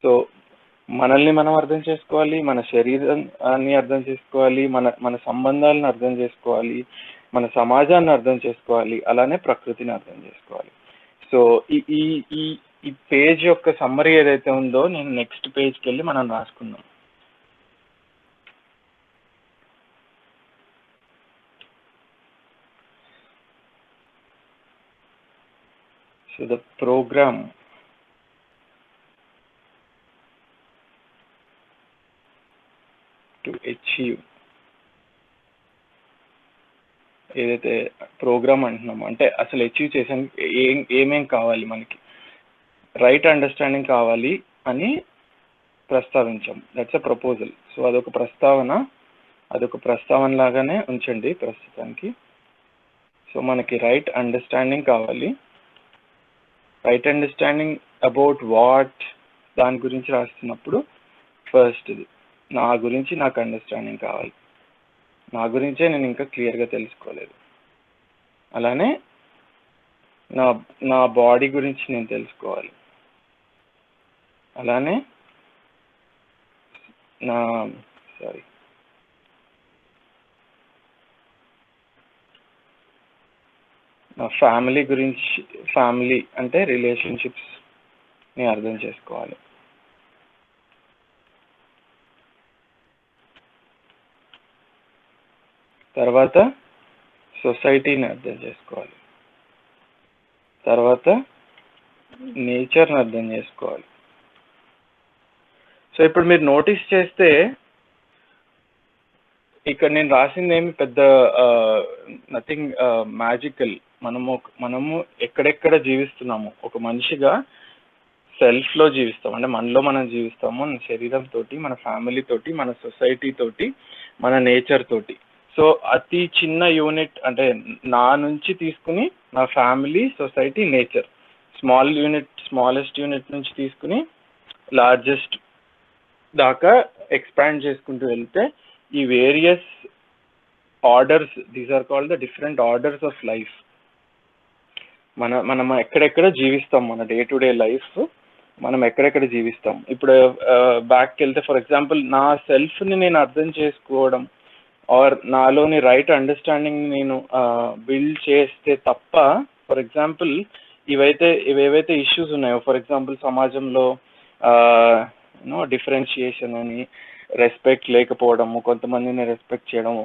సో మనల్ని మనం అర్థం చేసుకోవాలి, మన శరీరాన్ని అర్థం చేసుకోవాలి, మన సంబంధాలను అర్థం చేసుకోవాలి, మన సమాజాన్ని అర్థం చేసుకోవాలి, అలానే ప్రకృతిని అర్థం చేసుకోవాలి. సో ఈ పేజ్ యొక్క సమ్మరీ ఏదైతే ఉందో నేను నెక్స్ట్ పేజ్కి వెళ్ళి మనం రాసుకుందాం. So the programme to achieve, ఏదైతే ప్రోగ్రామ్ అంటున్నామో అంటే అసలు అచీవ్ చేసాం ఏమేం కావాలి, మనకి రైట్ అండర్స్టాండింగ్ కావాలి అని ప్రస్తావించాం. That's a proposal. సో అదొక ప్రస్తావన లాగానే ఉంచండి ప్రస్తుతానికి. సో మనకి రైట్ అండర్స్టాండింగ్ కావాలి. రైట్ అండర్స్టాండింగ్ అబౌట్ వాట్, దాని గురించి రాస్తున్నప్పుడు ఫస్ట్ నా గురించి నాకు అండర్స్టాండింగ్ కావాలి. నా గురించే నేను ఇంకా క్లియర్గా తెలుసుకోలేదు. అలానే నా బాడీ గురించి నేను తెలుసుకోవాలి. అలానే నా ఫ్యామిలీ గురించి, ఫ్యామిలీ అంటే రిలేషన్షిప్స్ని అర్థం చేసుకోవాలి. తర్వాత సొసైటీని అర్థం చేసుకోవాలి. తర్వాత నేచర్ని అర్థం చేసుకోవాలి. సో ఇప్పుడు మీరు నోటీస్ చేస్తే ఇక్కడ నేను రాసింది ఏమి పెద్ద నథింగ్ మ్యాజికల్. మనము ఎక్కడెక్కడ జీవిస్తున్నాము, ఒక మనిషిగా సెల్ఫ్లో జీవిస్తాం, అంటే మనలో మనం జీవిస్తాము, మన శరీరంతో, మన ఫ్యామిలీ తోటి, మన సొసైటీ తోటి, మన నేచర్ తోటి. సో అతి చిన్న యూనిట్ అంటే నా నుంచి తీసుకుని నా family, society, nature, smallest unit నుంచి తీసుకుని లార్జెస్ట్ దాకా ఎక్స్పాండ్ చేసుకుంటూ వెళ్తే ఈ various orders, these are called the different orders of life. మనం ఎక్కడెక్కడ జీవిస్తాం, మన డే టు డే లైఫ్ మనం ఎక్కడెక్కడ జీవిస్తాం. ఇప్పుడు బ్యాక్కి వెళ్తే ఫర్ ఎగ్జాంపుల్ నా సెల్ఫ్ని నేను అర్థం చేసుకోవడం ఆర్ నాలోని రైట్ అండర్స్టాండింగ్ నేను బిల్డ్ చేస్తే తప్ప, ఫర్ ఎగ్జాంపుల్ ఇవేవైతే ఇష్యూస్ ఉన్నాయో, ఫర్ ఎగ్జాంపుల్ సమాజంలో డిఫరెన్షియేషన్ అని, రెస్పెక్ట్ లేకపోవడము, కొంతమందిని రెస్పెక్ట్ చేయడము,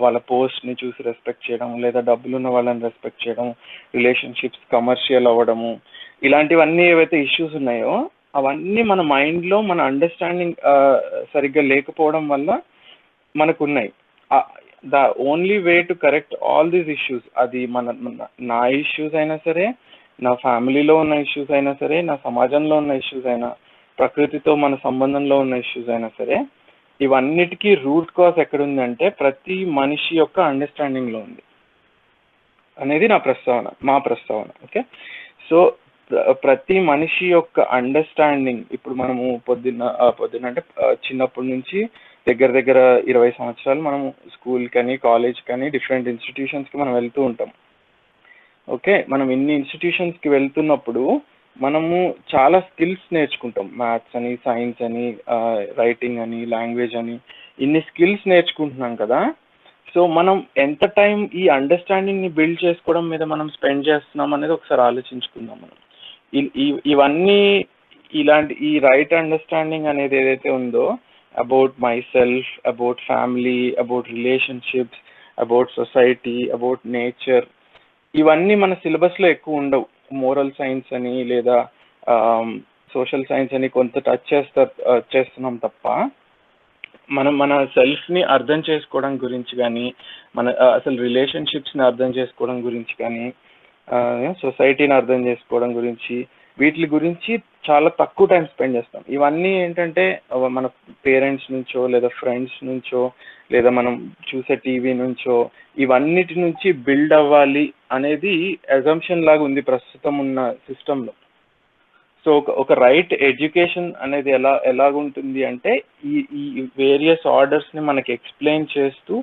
వాళ్ళ పోస్ట్ని చూసి రెస్పెక్ట్ చేయడం, లేదా డబ్బులున్న వాళ్ళని రెస్పెక్ట్ చేయడం, రిలేషన్షిప్స్ కమర్షియల్ అవ్వడము, ఇలాంటివన్నీ ఏవైతే ఇష్యూస్ ఉన్నాయో అవన్నీ మన మైండ్లో మన అండర్స్టాండింగ్ సరిగ్గా లేకపోవడం వల్ల మనకున్నాయి. The only way to correct all these issues, అది నా ఇష్యూస్ అయినా సరే, నా ఫ్యామిలీలో ఉన్న ఇష్యూస్ అయినా సరే, నా సమాజంలో ఉన్న ఇష్యూస్ అయినా, ప్రకృతితో మన సంబంధంలో ఉన్న ఇష్యూస్ అయినా సరే, ఇవన్నిటికీ రూట్ కాజ్ ఎక్కడుందంటే ప్రతి మనిషి యొక్క అండర్స్టాండింగ్లో ఉంది అనేది మా ప్రస్తావన. ఓకే, సో ప్రతి మనిషి యొక్క అండర్స్టాండింగ్, ఇప్పుడు మనము పొద్దున్న అంటే చిన్నప్పటి నుంచి దగ్గర 20 సంవత్సరాలు మనము స్కూల్ కానీ కాలేజ్ కానీ డిఫరెంట్ ఇన్స్టిట్యూషన్స్కి మనం వెళ్తూ ఉంటాం. ఓకే, మనం ఇన్ని ఇన్స్టిట్యూషన్స్కి వెళ్తున్నప్పుడు మనము చాలా స్కిల్స్ నేర్చుకుంటాం. మ్యాథ్స్ అని, సైన్స్ అని, రైటింగ్ అని, లాంగ్వేజ్ అని, ఇన్ని స్కిల్స్ నేర్చుకుంటున్నాం కదా. సో మనం ఎంత టైం ఈ అండర్స్టాండింగ్ని బిల్డ్ చేసుకోవడం మీద మనం స్పెండ్ చేస్తున్నాం అనేది ఒకసారి ఆలోచించుకుందాం. మనం ఇవన్నీ ఈ రైట్ అండర్స్టాండింగ్ అనేది ఏదైతే ఉందో about my self, about family, about relationships, about society, about nature, ఇవన్నీ మన సిలబస్లో ఎక్కువ ఉండవు. మోరల్ సైన్స్ అని లేదా సోషల్ సైన్స్ అని కొంత టచ్ చేస్తున్నాం తప్ప, మన సెల్ఫ్ని అర్థం చేసుకోవడం గురించి కానీ, అసలు రిలేషన్షిప్స్ని అర్థం చేసుకోవడం గురించి కానీ, సొసైటీని అర్థం చేసుకోవడం గురించి, వీటి గురించి చాలా తక్కువ టైం స్పెండ్ చేస్తాం. ఇవన్నీ ఏంటంటే మన పేరెంట్స్ నుంచో, లేదా ఫ్రెండ్స్ నుంచో, లేదా మనం చూసే టీవీ నుంచో, ఇవన్నిటి నుంచి బిల్డ్ అవ్వాలి అనేది అజంప్షన్ లాగా ఉంది ప్రస్తుతం ఉన్న సిస్టంలో. సో ఒక రైట్ ఎడ్యుకేషన్ అనేది ఎలాగుంటుంది అంటే ఈ వేరియస్ ఆర్డర్స్ని మనకి ఎక్స్ప్లెయిన్ చేస్తూ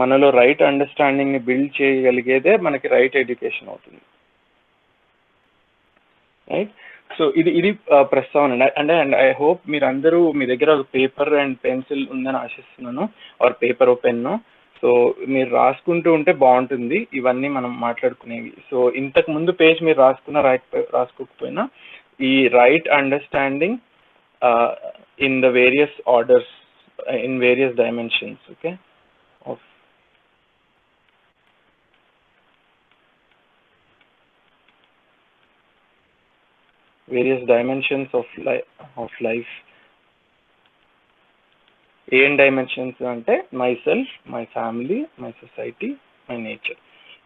మనలో రైట్ అండర్స్టాండింగ్ని బిల్డ్ చేయగలిగేదే మనకి రైట్ ఎడ్యుకేషన్ అవుతుంది. రైట్, సో ఇది ప్రస్తావన. అండ్ ఐ హోప్ మీరందరూ మీ దగ్గర ఒక పేపర్ అండ్ పెన్సిల్ ఉందని ఆశిస్తున్నాను, ఆర్ పేపర్ ఓ పెన్ను. సో మీరు రాసుకుంటూ ఉంటే బాగుంటుంది ఇవన్నీ మనం మాట్లాడుకునేవి. సో ఇంతకు ముందు పేజ్ మీరు రాసుకోకపోయినా ఈ right understanding in the various orders, in various dimensions, okay, of various dimensions of life. ఏం డైమెన్షన్స్ అంటే my self, my family, my society, my nature.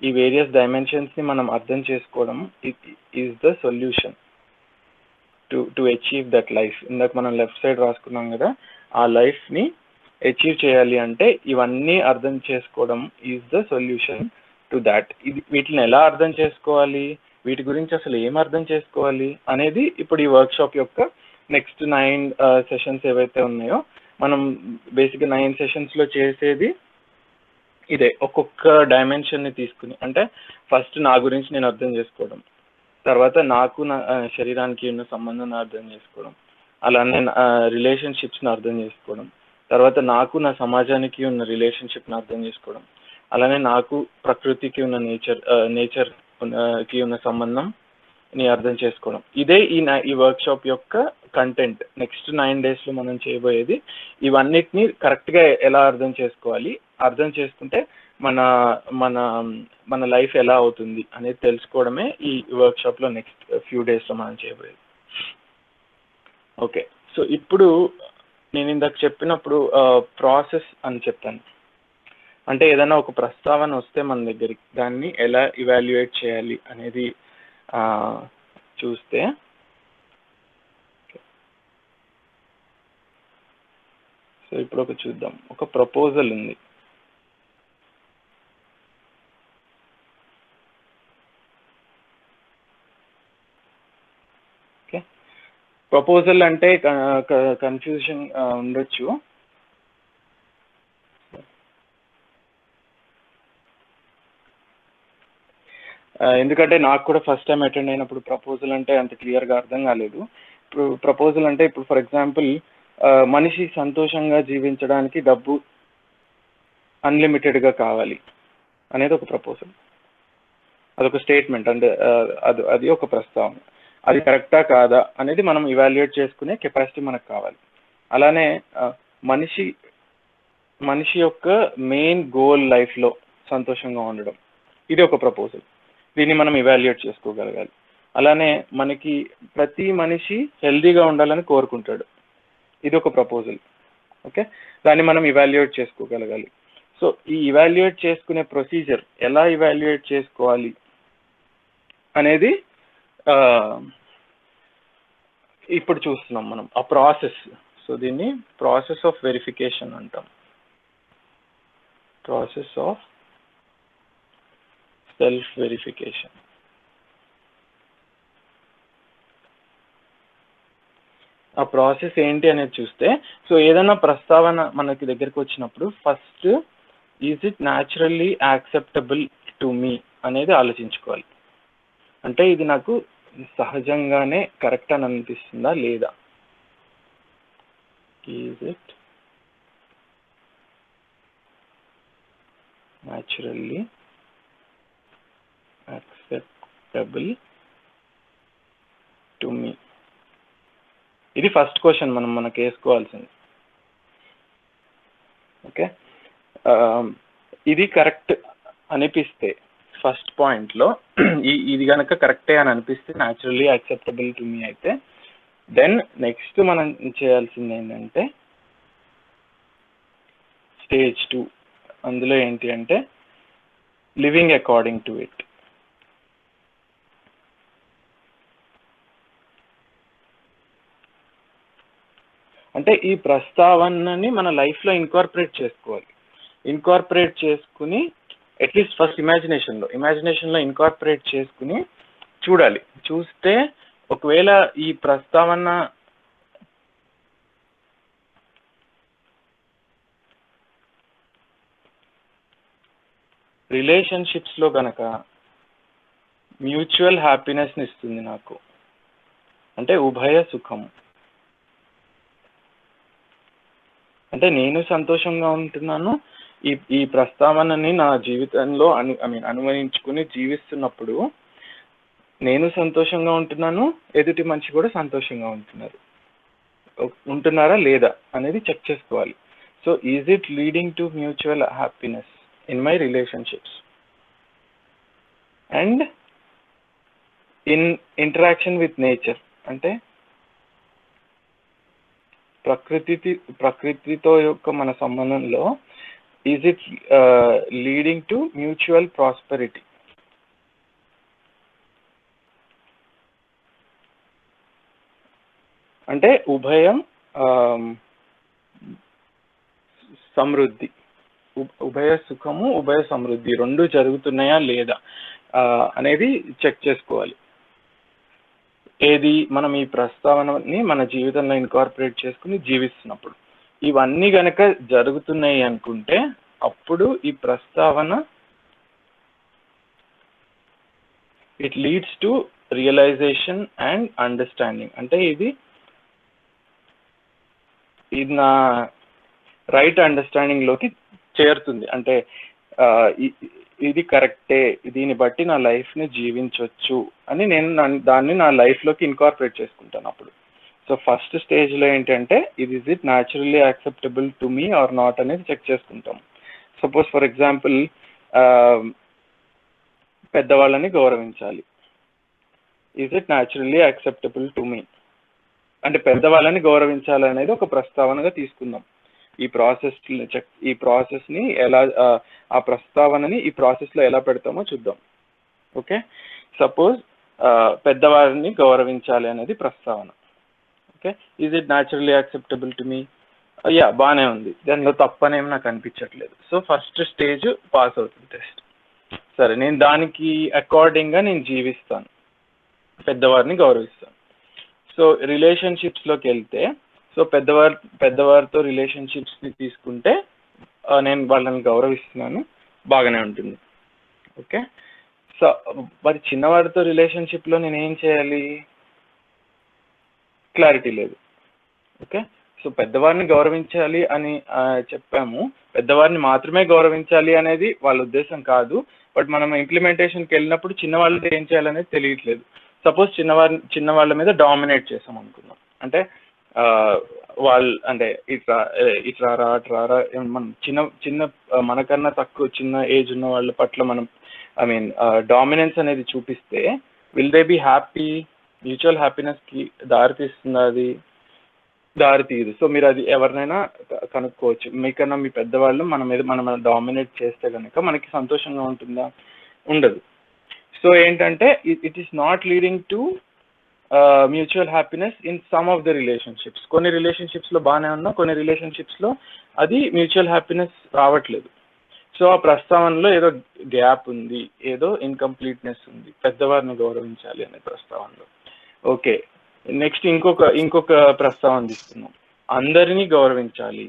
ఈ వేరియస్ డైమెన్షన్స్ని మనం అర్థం చేసుకోవడం is the solution to achieve that life. ఇందాక మనం left side రాసుకున్నాం కదా, ఆ లైఫ్ని అచీవ్ చేయాలి అంటే ఇవన్నీ అర్థం చేసుకోవడం is the solution to that. వీటిని ఎలా అర్థం చేసుకోవాలి, వీటి గురించి అసలు ఏం అర్థం చేసుకోవాలి అనేది ఇప్పుడు ఈ వర్క్షాప్ యొక్క నెక్స్ట్ 9 సెషన్స్ ఏవైతే ఉన్నాయో, మనం బేసిక్గా 9 సెషన్స్లో చేసేది ఇదే. ఒక్కొక్క డైమెన్షన్ని తీసుకుని, అంటే ఫస్ట్ నా గురించి నేను అర్థం చేసుకోవడం, తర్వాత నాకు నా శరీరానికి ఉన్న సంబంధాన్ని అర్థం చేసుకోవడం, అలానే రిలేషన్షిప్స్ని అర్థం చేసుకోవడం, తర్వాత నాకు నా సమాజానికి ఉన్న రిలేషన్షిప్ని అర్థం చేసుకోవడం, అలానే నాకు ప్రకృతికి ఉన్న నేచర్కి ఉన్న సంబంధంని అర్థం చేసుకోవడం. ఇదే ఈ వర్క్షాప్ యొక్క కంటెంట్. నెక్స్ట్ 9 డేస్లో మనం చేయబోయేది ఇవన్నిటిని కరెక్ట్గా ఎలా అర్థం చేసుకోవాలి, అర్థం చేసుకుంటే మన మన మన లైఫ్ ఎలా అవుతుంది అనేది తెలుసుకోవడమే ఈ వర్క్షాప్లో నెక్స్ట్ ఫ్యూ డేస్లో మనం చేయబోయేది. ఓకే, సో ఇప్పుడు నేను ఇందాక చెప్పినప్పుడు ప్రాసెస్ అని చెప్పాను. అంటే ఏదైనా ఒక ప్రస్తావన వస్తే మన దగ్గరికి దాన్ని ఎలా ఇవాల్యుయేట్ చేయాలి అనేది చూస్తే, సో ఇప్పుడు చూద్దాం. ఒక ప్రపోజల్ ఉంది. ఓకే, ప్రపోజల్ అంటే కన్ఫ్యూజన్ ఉండొచ్చు. ఎందుకంటే నాకు కూడా ఫస్ట్ టైం అటెండ్ అయినప్పుడు ప్రపోజల్ అంటే అంత క్లియర్గా అర్థం కాలేదు. ఇప్పుడు ప్రపోజల్ అంటే ఇప్పుడు ఫర్ ఎగ్జాంపుల్ మనిషి సంతోషంగా జీవించడానికి డబ్బు అన్లిమిటెడ్గా కావాలి అనేది ఒక ప్రపోజల్, అదొక స్టేట్మెంట్. అంటే అది ఒక ప్రస్తావన. అది కరెక్టా కాదా అనేది మనం ఇవాల్యుయేట్ చేసుకునే కెపాసిటీ మనకు కావాలి. అలానే మనిషి యొక్క మెయిన్ గోల్ లైఫ్లో సంతోషంగా ఉండడం, ఇది ఒక ప్రపోజల్. దీన్ని మనం ఇవాల్యుయేట్ చేసుకోగలగాలి. అలానే మనకి ప్రతి మనిషి హెల్దీగా ఉండాలని కోరుకుంటాడు, ఇది ఒక ప్రపోజల్. ఓకే, దాన్ని మనం ఇవాల్యుయేట్ చేసుకోగలగాలి. సో ఈ ఇవాల్యుయేట్ చేసుకునే ప్రొసీజర్ ఎలా ఇవాల్యుయేట్ చేసుకోవాలి అనేది ఇప్పుడు చూస్తున్నాం మనం, ఆ ప్రాసెస్. సో దీన్ని ప్రాసెస్ ఆఫ్ వెరిఫికేషన్ అంటాం, ప్రాసెస్ ఆఫ్ సెల్ఫ్ వెరిఫికేషన్. ఆ ప్రాసెస్ ఏంటి అనేది చూస్తే, సో ఏదైనా ప్రస్తావన మనకి దగ్గరికి వచ్చినప్పుడు first is it naturally acceptable to me అనేది ఆలోచించుకోవాలి. అంటే ఇది నాకు సహజంగానే కరెక్ట్ అని అనిపిస్తుందా లేదా. Is it naturally acceptable to me, ఇది ఫస్ట్ క్వశ్చన్ మనకు వేసుకోవాల్సింది. ఓకే, ఇది కరెక్ట్ అనిపిస్తే ఫస్ట్ పాయింట్లో ఇది కనుక కరెక్టే అని అనిపిస్తే, న్యాచురల్లీ యాక్సెప్టబుల్ టు మీ అయితే, దెన్ నెక్స్ట్ మనం చేయాల్సింది ఏంటంటే స్టేజ్ 2. అందులో ఏంటి అంటే లివింగ్ అకార్డింగ్ టు ఇట్. అంటే ఈ ప్రస్తావనని మన లైఫ్లో ఇన్కార్పొరేట్ చేసుకోవాలి. ఇన్కార్పొరేట్ చేసుకుని అట్లీస్ట్ ఫస్ట్ ఇమాజినేషన్లో ఇన్కార్పొరేట్ చేసుకుని చూడాలి. చూస్తే ఒకవేళ ఈ ప్రస్తావన రిలేషన్షిప్స్లో కనుక మ్యూచువల్ హ్యాపీనెస్ని ఇస్తుంది నాకు, అంటే ఉభయ సుఖము, అంటే నేను సంతోషంగా ఉంటున్నాను, ఈ ప్రస్తావనని నా జీవితంలో అనుభవించుకుని జీవిస్తున్నప్పుడు నేను సంతోషంగా ఉంటున్నాను, ఎదుటి మనిషి కూడా సంతోషంగా ఉంటున్నారా లేదా అనేది చెక్ చేసుకోవాలి. So is it leading to mutual happiness in my relationships and in interaction with nature, అంటే ప్రకృతితో యొక్క మన సంబంధంలో is it leading to mutual prosperity. అంటే ఉభయం సమృద్ధి, ఉభయ సుఖము ఉభయ సమృద్ధి రెండు జరుగుతున్నాయా లేదా అనేది చెక్ చేసుకోవాలి. ఏది మనం ఈ ప్రస్తావనని మన జీవితంలో ఇన్కార్పొరేట్ చేసుకుని జీవిస్తున్నప్పుడు ఇవన్నీ గనక జరుగుతున్నాయి అనుకుంటే అప్పుడు ఈ ప్రస్తావన it leads to realisation and understanding. అంటే ఇది నా రైట్ అండర్స్టాండింగ్ లోకి చేరుతుంది. అంటే ఇది కరెక్టే, దీన్ని బట్టి నా లైఫ్ని జీవించవచ్చు అని నేను దాన్ని నా లైఫ్లోకి ఇన్కార్పొరేట్ చేసుకుంటాను అప్పుడు. సో ఫస్ట్ స్టేజ్లో ఏంటంటే is it naturally acceptable to me or not అనేది చెక్ చేసుకుంటాం. సపోజ్ ఫర్ ఎగ్జాంపుల్ పెద్దవాళ్ళని గౌరవించాలి, is it naturally acceptable to me, అంటే పెద్దవాళ్ళని గౌరవించాలి అనేది ఒక ప్రస్తావనగా తీసుకుందాం. ఈ ప్రాసెస్ని ఎలా ఆ ప్రస్తావనని ఈ ప్రాసెస్లో ఎలా పెడతామో చూద్దాం. ఓకే, సపోజ్ పెద్దవారిని గౌరవించాలి అనేది ప్రస్తావన. Okay, is it naturally acceptable to me, yeah బాగానే ఉంది, దానిలో తప్పనేమి నాకు అనిపించట్లేదు. సో ఫస్ట్ స్టేజ్ పాస్ అవుతుంది టెస్ట్. సరే, నేను దానికి అకార్డింగ్గా నేను జీవిస్తాను, పెద్దవారిని గౌరవిస్తాను. సో రిలేషన్షిప్స్లోకి వెళ్తే, సో పెద్దవారితో రిలేషన్షిప్స్ని తీసుకుంటే నేను వాళ్ళని గౌరవిస్తున్నాను, బాగానే ఉంటుంది. ఓకే, సో మరి చిన్నవాడితో రిలేషన్షిప్లో నేను ఏం చేయాలి? క్లారిటీ లేదు. ఓకే, సో పెద్దవారిని గౌరవించాలి అని చెప్పాము. పెద్దవారిని మాత్రమే గౌరవించాలి అనేది వాళ్ళ ఉద్దేశం కాదు. బట్ మనం ఇంప్లిమెంటేషన్కి వెళ్ళినప్పుడు చిన్నవాళ్ళతో ఏం చేయాలనేది తెలియట్లేదు. సపోజ్ చిన్నవాళ్ళ మీద డామినేట్ చేసాం అనుకుందాం. అంటే వాళ్ళు అంటే ఇట్రారా అట్రారా మనం చిన్న మనకన్నా తక్కువ చిన్న ఏజ్ ఉన్న వాళ్ళ పట్ల మనం డామినెన్స్ అనేది చూపిస్తే will they be happy? Mutual హ్యాపీనెస్కి దారి తీస్తుందా? అది దారి తీయదు. సో మీరు అది ఎవరినైనా కనుక్కోవచ్చు. మీకన్నా మీ పెద్దవాళ్ళు మనం డామినేట్ చేస్తే కనుక మనకి సంతోషంగా ఉంటుందా? ఉండదు. సో ఏంటంటే it is not leading to mutual happiness in some of the relationships. కొన్ని రిలేషన్షిప్స్లో బాగానే ఉన్నా, కొన్ని రిలేషన్షిప్స్లో అది మ్యూచువల్ హ్యాపీనెస్ రావట్లేదు. సో ఆ ప్రస్తావనలో ఏదో గ్యాప్ ఉంది, ఏదో ఇన్కంప్లీట్నెస్ ఉంది పెద్దవారిని గౌరవించాలి అనే ప్రస్తావనలో. ఓకే, నెక్స్ట్ ఇంకొక ప్రస్తావన తీసుకుందాం. అందరినీ గౌరవించాలి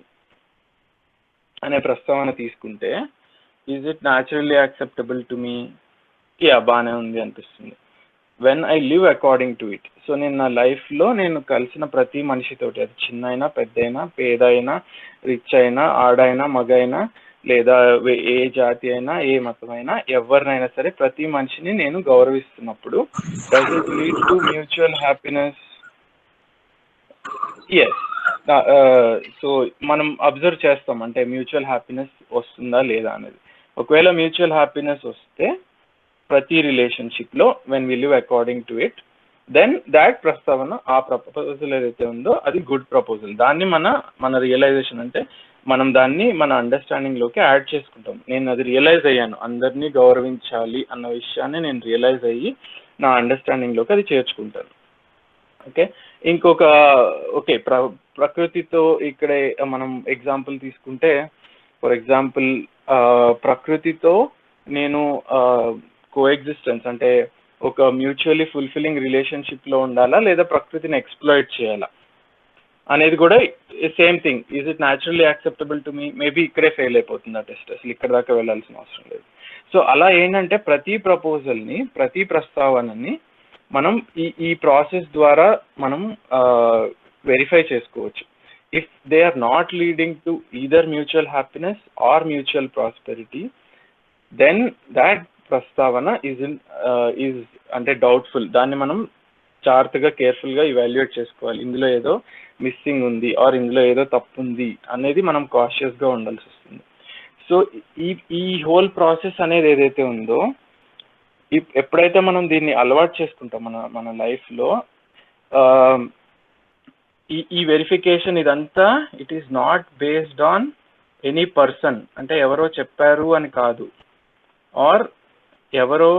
అనే ప్రస్తావన తీసుకుంటే is it naturally acceptable to me? Yeah, బాగానే ఉంది అనిపిస్తుంది. When I live according to it. So నేను నా లైఫ్లో నేను కలిసిన ప్రతి మనిషితోటి, అది చిన్న అయినా పెద్ద అయినా, పేద అయినా రిచ్ అయినా, ఆడైనా మగైనా, లేదా ఏ జాతి అయినా ఏ మతమైనా, ఎవరినైనా సరే ప్రతి మనిషిని నేను గౌరవిస్తున్నప్పుడు does it lead to mutual happiness? Yes. So మనం అబ్జర్వ్ చేస్తాం అంటే మ్యూచువల్ హ్యాపీనెస్ వస్తుందా లేదా అనేది. ఒకవేళ మ్యూచువల్ హ్యాపీనెస్ వస్తే ప్రతి రిలేషన్షిప్లో when we live according to it, then that ప్రస్తావన, ఆ ప్రపోజల్ ఏదైతే ఉందో అది గుడ్ ప్రపోజల్. దాన్ని మన రియలైజేషన్ అంటే మనం దాన్ని మన అండర్స్టాండింగ్లోకి యాడ్ చేసుకుంటాం. నేను అది రియలైజ్ అయ్యాను, అందరినీ గౌరవించాలి అన్న విషయాన్ని నేను రియలైజ్ అయ్యి నా అండర్స్టాండింగ్లోకి అది చేర్చుకుంటాను. ఓకే, ఓకే, ప్రకృతితో ఇక్కడే మనం ఎగ్జాంపుల్ తీసుకుంటే, ఫర్ ఎగ్జాంపుల్ ప్రకృతితో నేను కోఎగ్జిస్టెన్స్ అంటే ఒక మ్యూచువల్లీ ఫుల్ఫిల్లింగ్ రిలేషన్షిప్లో ఉండాలా, లేదా ప్రకృతిని ఎక్స్ప్లాయిట్ చేయాలా అనేది కూడా same thing. Is it naturally acceptable to me? Maybe ఇక్కడే ఫెయిల్ అయిపోతుంది ఆ టెస్ట్, అసలు ఇక్కడ దాకా వెళ్ళాల్సిన అవసరం లేదు. సో అలా ఏంటంటే ప్రతి ప్రపోజల్ని, ప్రతి ప్రస్తావనని మనం ఈ ప్రాసెస్ ద్వారా మనం వెరిఫై చేసుకోవచ్చు. If they are not leading to either mutual happiness or mutual prosperity, then that ప్రస్తావన ఈజ్ అంటే డౌట్ఫుల్. దాన్ని మనం జాగ్రత్తగా కేర్ఫుల్గా ఇవాల్యుయేట్ చేసుకోవాలి. ఇందులో ఏదో మిస్సింగ్ ఉంది ఆర్ ఇందులో ఏదో తప్పు ఉంది అనేది మనం కాషియస్గా ఉండాల్సి వస్తుంది. సో ఈ హోల్ ప్రాసెస్ అనేది ఏదైతే ఉందో, ఎప్పుడైతే మనం దీన్ని అలవాటు చేసుకుంటాం మన లైఫ్లో, ఈ వెరిఫికేషన్ ఇదంతా it is not based on any person. అంటే ఎవరో చెప్పారు అని కాదు, ఆర్ ఎవరో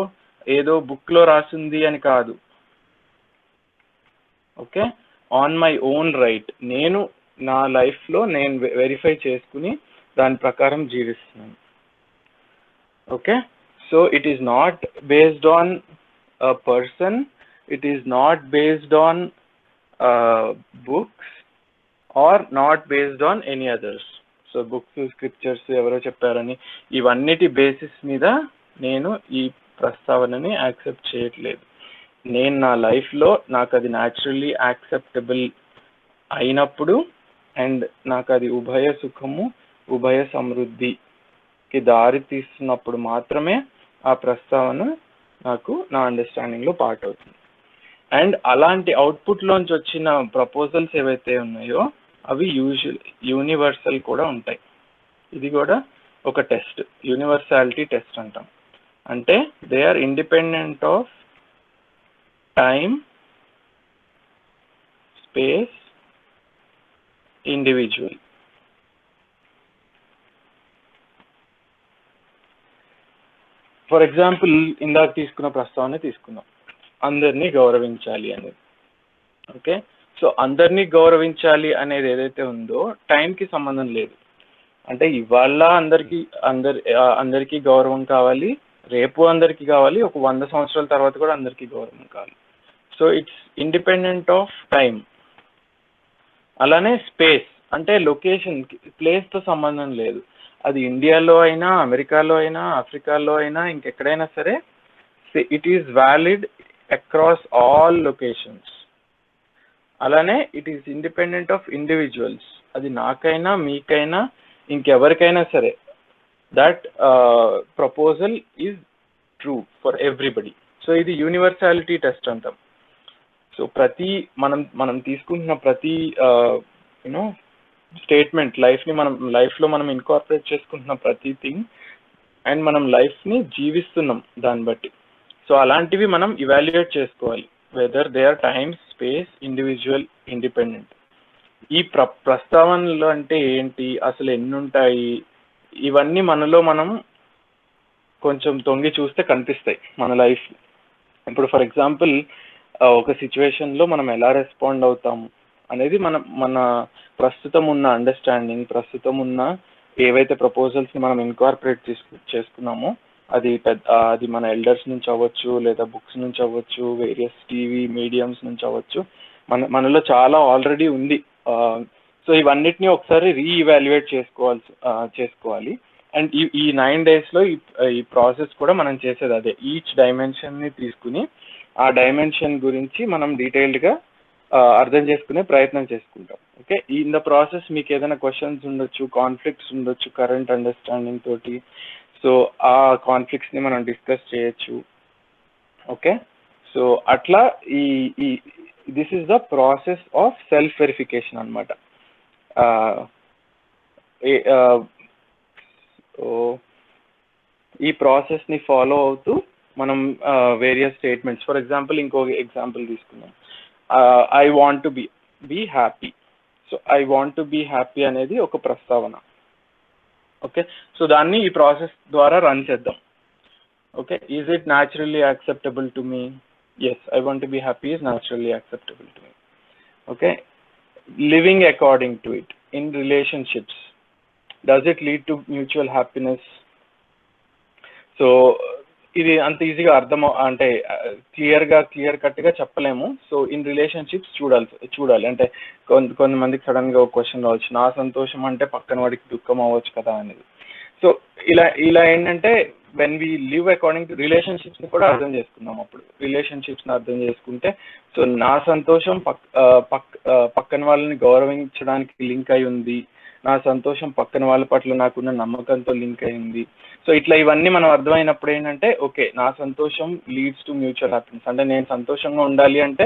ఏదో బుక్లో రాసింది అని కాదు. Okay, on my own right, నేను నా లైఫ్లో నేను వెరిఫై చేసుకుని దాని ప్రకారం జీవిస్తున్నాను. Okay, so it is not based on a person, it is not based on books or not based on any others. So books, scriptures ఎవరో చెప్పారని ఇవన్నిటి బేసిస్ మీద నేను ఈ ప్రస్తావనని యాక్సెప్ట్ చేయట్లేదు. నేను నా లైఫ్లో నాకు అది న్యాచురల్లీ యాక్సెప్టబుల్ అయినప్పుడు అండ్ నాకు అది ఉభయ సుఖము, ఉభయ సమృద్ధికి దారి తీస్తున్నప్పుడు మాత్రమే ఆ ప్రస్తావన నాకు నా అండర్స్టాండింగ్లో పార్ట్ అవుతుంది. అండ్ అలాంటి అవుట్పుట్లోంచి వచ్చిన ప్రపోజల్స్ ఏవైతే ఉన్నాయో అవి యూనివర్సల్ కూడా ఉంటాయి. ఇది కూడా ఒక టెస్ట్, యూనివర్సాలిటీ టెస్ట్ అంటాం. అంటే they are independent of time, space, individual. For example ఇందాక తీసుకున్న ప్రస్తావన తీసుకుందాం, అందరినీ గౌరవించాలి అనేది. ఓకే, సో అందరినీ గౌరవించాలి అనేది ఏదైతే ఉందో టైంకి సంబంధం లేదు. అంటే ఇవాళ అందరికీ గౌరవం కావాలి, రేపు అందరికీ కావాలి, ఒక 100 సంవత్సరాల తర్వాత కూడా అందరికీ గౌరవం కావాలి. So it's independent of time. అలానే స్పేస్ అంటే లొకేషన్, ప్లేస్తో సంబంధం లేదు. అది ఇండియాలో అయినా, అమెరికాలో అయినా, ఆఫ్రికాలో అయినా, ఇంకెక్కడైనా సరే it is valid across all locations. అలానే it is independent of individuals. అది నాకైనా మీకైనా ఇంకెవరికైనా సరే that proposal is true for everybody. So ఇది యూనివర్సాలిటీ టెస్ట్ అంటాం. సో మనం తీసుకుంటున్న ప్రతి యూనో స్టేట్మెంట్ లైఫ్లో మనం ఇన్కార్పొరేట్ చేసుకుంటున్న ప్రతి థింగ్ అండ్ మనం లైఫ్ని జీవిస్తున్నాం దాన్ని బట్టి. సో అలాంటివి మనం ఇవాల్యుయేట్ చేసుకోవాలి, whether they are time, space, individual, independent. ఈ ప్రస్తావనలు అంటే ఏంటి, అసలు ఎన్ని ఉంటాయి, ఇవన్నీ మనలో మనం కొంచెం తొంగి చూస్తే కనిపిస్తాయి మన లైఫ్. ఇప్పుడు ఫర్ ఎగ్జాంపుల్ ఒక సిచ్యువేషన్లో మనం ఎలా రెస్పాండ్ అవుతాము అనేది మన ప్రస్తుతం ఉన్న అండర్స్టాండింగ్, ప్రస్తుతం ఉన్న ఏవైతే ప్రపోజల్స్ని మనం ఇన్కార్పొరేట్ చేసుకున్నామో అది మన ఎల్డర్స్ నుంచి అవ్వచ్చు, లేదా బుక్స్ నుంచి అవ్వచ్చు, వేరియస్ టీవీ మీడియమ్స్ నుంచి అవ్వచ్చు, మనలో చాలా ఆల్రెడీ ఉంది. సో ఇవన్నిటిని ఒకసారి రీఇవాల్యుయేట్ చేసుకోవాలి. అండ్ ఈ 9 daysలో ఈ ప్రాసెస్ కూడా మనం చేసేది అదే. ఈచ్ డైమెన్షన్ని తీసుకుని ఆ డైమెన్షన్ గురించి మనం డీటెయిల్డ్గా అర్థం చేసుకునే ప్రయత్నం చేసుకుంటాం. ఓకే, ఇన్ ద ప్రాసెస్ మీకు ఏదైనా క్వశ్చన్స్ ఉండొచ్చు, కాన్ఫ్లిక్ట్స్ ఉండొచ్చు కరెంట్ అండర్స్టాండింగ్ తోటి. సో ఆ కాన్ఫ్లిక్ట్స్ని మనం డిస్కస్ చేయొచ్చు. ఓకే, సో అట్లా ఈ this is the process of self verification అనమాట. ఈ ప్రాసెస్ని ఫాలో అవుతూ మనం వేరియస్ స్టేట్మెంట్స్, ఫర్ ఎగ్జాంపుల్ ఇంకో ఎగ్జాంపుల్ తీసుకుందాం. I want to be happy. So I want to be happy అనేది ఒక ప్రస్తావన. ఓకే, సో దాన్ని ఈ ప్రాసెస్ ద్వారా రన్ చేద్దాం. Okay, is it naturally acceptable to me? Yes, I want to be happy is naturally acceptable to me. Okay, living according to it in relationships, does it lead to mutual happiness? So ఇది అంత ఈజీగా అంటే clear కట్గా చెప్పలేము. So in relationships చూడాలి అంటే కొంతమందికి సడన్గా ఒక క్వశ్చన్ రావచ్చు, నా సంతోషం అంటే పక్కన వాడికి దుఃఖం అవ్వచ్చు కదా అనేది. సో ఇలా ఏంటంటే when we live according to రిలేషన్షిప్స్ని కూడా అర్థం చేసుకుందాం. అప్పుడు రిలేషన్షిప్స్ని అర్థం చేసుకుంటే సో నా సంతోషం పక్కన వాళ్ళని గౌరవించడానికి లింక్ అయి ఉంది, నా సంతోషం పక్కన వాళ్ళ పట్ల నాకున్న నమ్మకంతో లింక్ అయింది. సో ఇట్లా ఇవన్నీ మనం అర్థమైనప్పుడు ఏంటంటే ఓకే, నా సంతోషం లీడ్స్ టు మ్యూచువల్ హ్యాపీనెస్. అంటే నేను సంతోషంగా ఉండాలి అంటే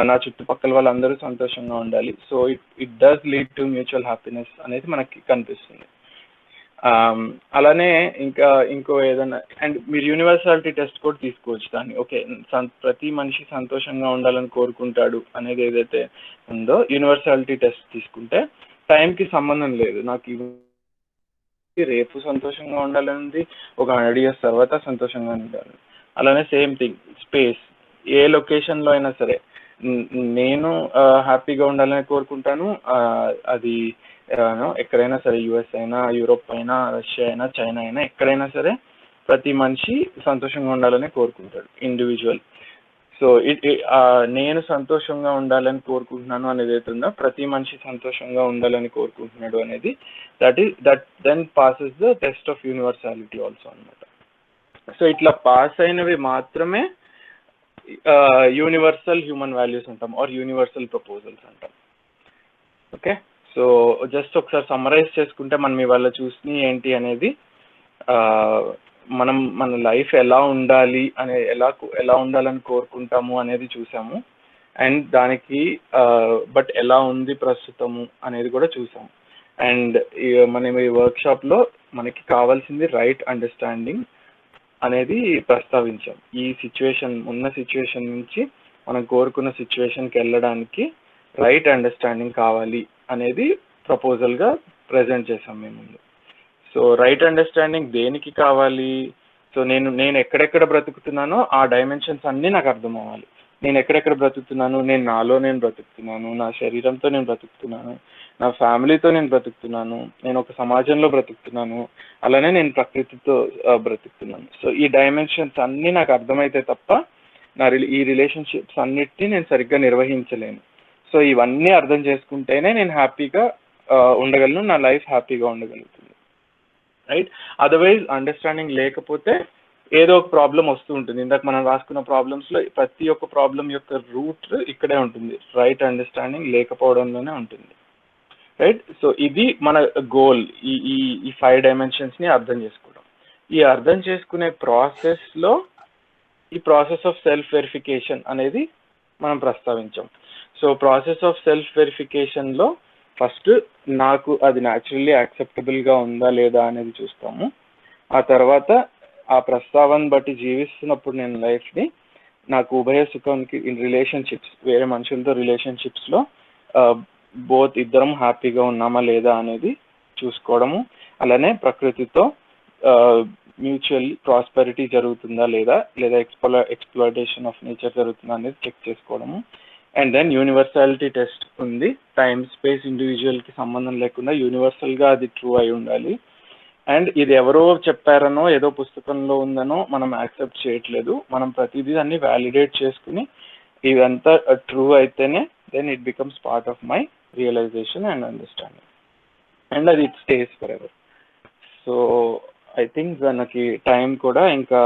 నా చుట్టుపక్కల వాళ్ళందరూ సంతోషంగా ఉండాలి. So it does lead to mutual happiness అనేది మనకి కనిపిస్తుంది. అలానే ఇంకో ఏదైనా అండ్ మీరు యూనివర్సాలిటీ టెస్ట్ కూడా తీసుకోవచ్చు దాన్ని. ఓకే, ప్రతి మనిషి సంతోషంగా ఉండాలని కోరుకుంటాడు అనేది ఏదైతే ఉందో యూనివర్సాలిటీ టెస్ట్ తీసుకుంటే టైంకి సంబంధం లేదు. నాకు రేపు సంతోషంగా ఉండాలనేది, ఒక 100 years తర్వాత సంతోషంగా ఉండాలి. అలానే సేమ్ థింగ్ స్పేస్, ఏ లొకేషన్లో అయినా సరే నేను హ్యాపీగా ఉండాలని కోరుకుంటాను. అది ఎక్కడైనా సరే, యుఎస్ అయినా, యూరోప్ అయినా, రష్యా అయినా, చైనా అయినా, ఎక్కడైనా సరే ప్రతి మనిషి సంతోషంగా ఉండాలని కోరుకుంటాడు, ఇండివిజువల్. సో నేను సంతోషంగా ఉండాలని కోరుకుంటున్నాను అనేది అవుతుందో ప్రతి మనిషి సంతోషంగా ఉండాలని కోరుకుంటున్నాడు అనేది that then passes the test of universality also అనమాట. సో ఇట్లా పాస్ అయినవి మాత్రమే యూనివర్సల్ హ్యూమన్ వాల్యూస్ అంటాం ఆర్ యూనివర్సల్ ప్రపోజల్స్ అంటాం. ఓకే, సో జస్ట్ ఒకసారి సమ్మరైజ్ చేసుకుంటే మనం ఇవాళ చూసి ఏంటి అనేది, మన లైఫ్ ఎలా ఉండాలి ఎలా ఉండాలని కోరుకుంటాము అనేది చూసాము. అండ్ దానికి బట్ ఎలా ఉంది ప్రస్తుతము అనేది కూడా చూసాము. అండ్ మనం ఈ వర్క్షాప్లో మనకి కావాల్సింది రైట్ అండర్స్టాండింగ్ అనేది ప్రస్తావించాం. ఈ ఉన్న సిచ్యువేషన్ నుంచి మనం కోరుకున్న సిచ్యువేషన్కి వెళ్ళడానికి రైట్ అండర్స్టాండింగ్ కావాలి అనేది ప్రపోజల్గా ప్రజెంట్ చేసాం మేము ముందు. సో రైట్ అండర్స్టాండింగ్ దేనికి కావాలి? సో నేను ఎక్కడెక్కడ బ్రతుకుతున్నానో ఆ డైమెన్షన్స్ అన్నీ నాకు అర్థం అవ్వాలి. నేను ఎక్కడెక్కడ బ్రతుకుతున్నాను, నాలో నేను బ్రతుకుతున్నాను, నా శరీరంతో నేను బ్రతుకుతున్నాను, నా ఫ్యామిలీతో నేను బ్రతుకుతున్నాను, నేను ఒక సమాజంలో బ్రతుకుతున్నాను, అలానే నేను ప్రకృతితో బ్రతుకుతున్నాను. సో ఈ డైమెన్షన్స్ అన్నీ నాకు అర్థమైతే తప్ప ఈ రిలేషన్షిప్స్ అన్నిటినీ నేను సరిగ్గా నిర్వహించలేను. సో ఇవన్నీ అర్థం చేసుకుంటేనే నేను హ్యాపీగా ఉండగలను, నా లైఫ్ హ్యాపీగా ఉండగలుగుతుంది. రైట్, అదర్వైజ్ అండర్స్టాండింగ్ లేకపోతే ఏదో ఒక ప్రాబ్లం వస్తూ ఉంటుంది. ఇందాక మనం రాసుకున్న ప్రాబ్లమ్స్లో ప్రతి ఒక్క ప్రాబ్లం యొక్క రూట్ ఇక్కడే ఉంటుంది, రైట్ అండర్స్టాండింగ్ లేకపోవడంలోనే ఉంటుంది, రైట్. సో ఇది మన గోల్, ఈ 5 డైమెన్షన్స్ని అర్థం చేసుకోవడం. ఈ అర్థం చేసుకునే ప్రాసెస్లో ఈ ప్రాసెస్ ఆఫ్ సెల్ఫ్ వెరిఫికేషన్ అనేది మనం ప్రస్తావించాం. సో ప్రాసెస్ ఆఫ్ సెల్ఫ్ వెరిఫికేషన్లో ఫస్ట్ నాకు అది న్యాచురల్లీ యాక్సెప్టబుల్గా ఉందా లేదా అనేది చూస్తాము. ఆ తర్వాత ఆ ప్రస్తావన బట్టి జీవిస్తున్నప్పుడు నేను లైఫ్ని నాకు ఉభయ సుఖానికి ఇన్ రిలేషన్షిప్స్, వేరే మనుషులతో రిలేషన్షిప్స్లో బోత్ ఇద్దరం హ్యాపీగా ఉన్నామా లేదా అనేది చూసుకోవడము. అలానే ప్రకృతితో మ్యూచువల్ ప్రాస్పెరిటీ జరుగుతుందా లేదా ఎక్స్ప్లాయిటేషన్ ఆఫ్ నేచర్ జరుగుతుందా అనేది చెక్ చేసుకోవడము. అండ్ దెన్ యూనివర్సాలిటీ టెస్ట్ ఉంది, టైమ్ స్పేస్ ఇండివిజువల్కి సంబంధం లేకుండా యూనివర్సల్గా అది ట్రూ అయి ఉండాలి. అండ్ ఇది ఎవరో చెప్పారనో ఏదో పుస్తకంలో ఉందనో మనం యాక్సెప్ట్ చేయట్లేదు, మనం ప్రతిదీ అన్ని వ్యాలిడేట్ చేసుకుని ఇదంతా ట్రూ అయితేనే then it becomes part of my realisation and understanding, and అది it stays forever. So I think మనకి టైం కూడా ఇంకా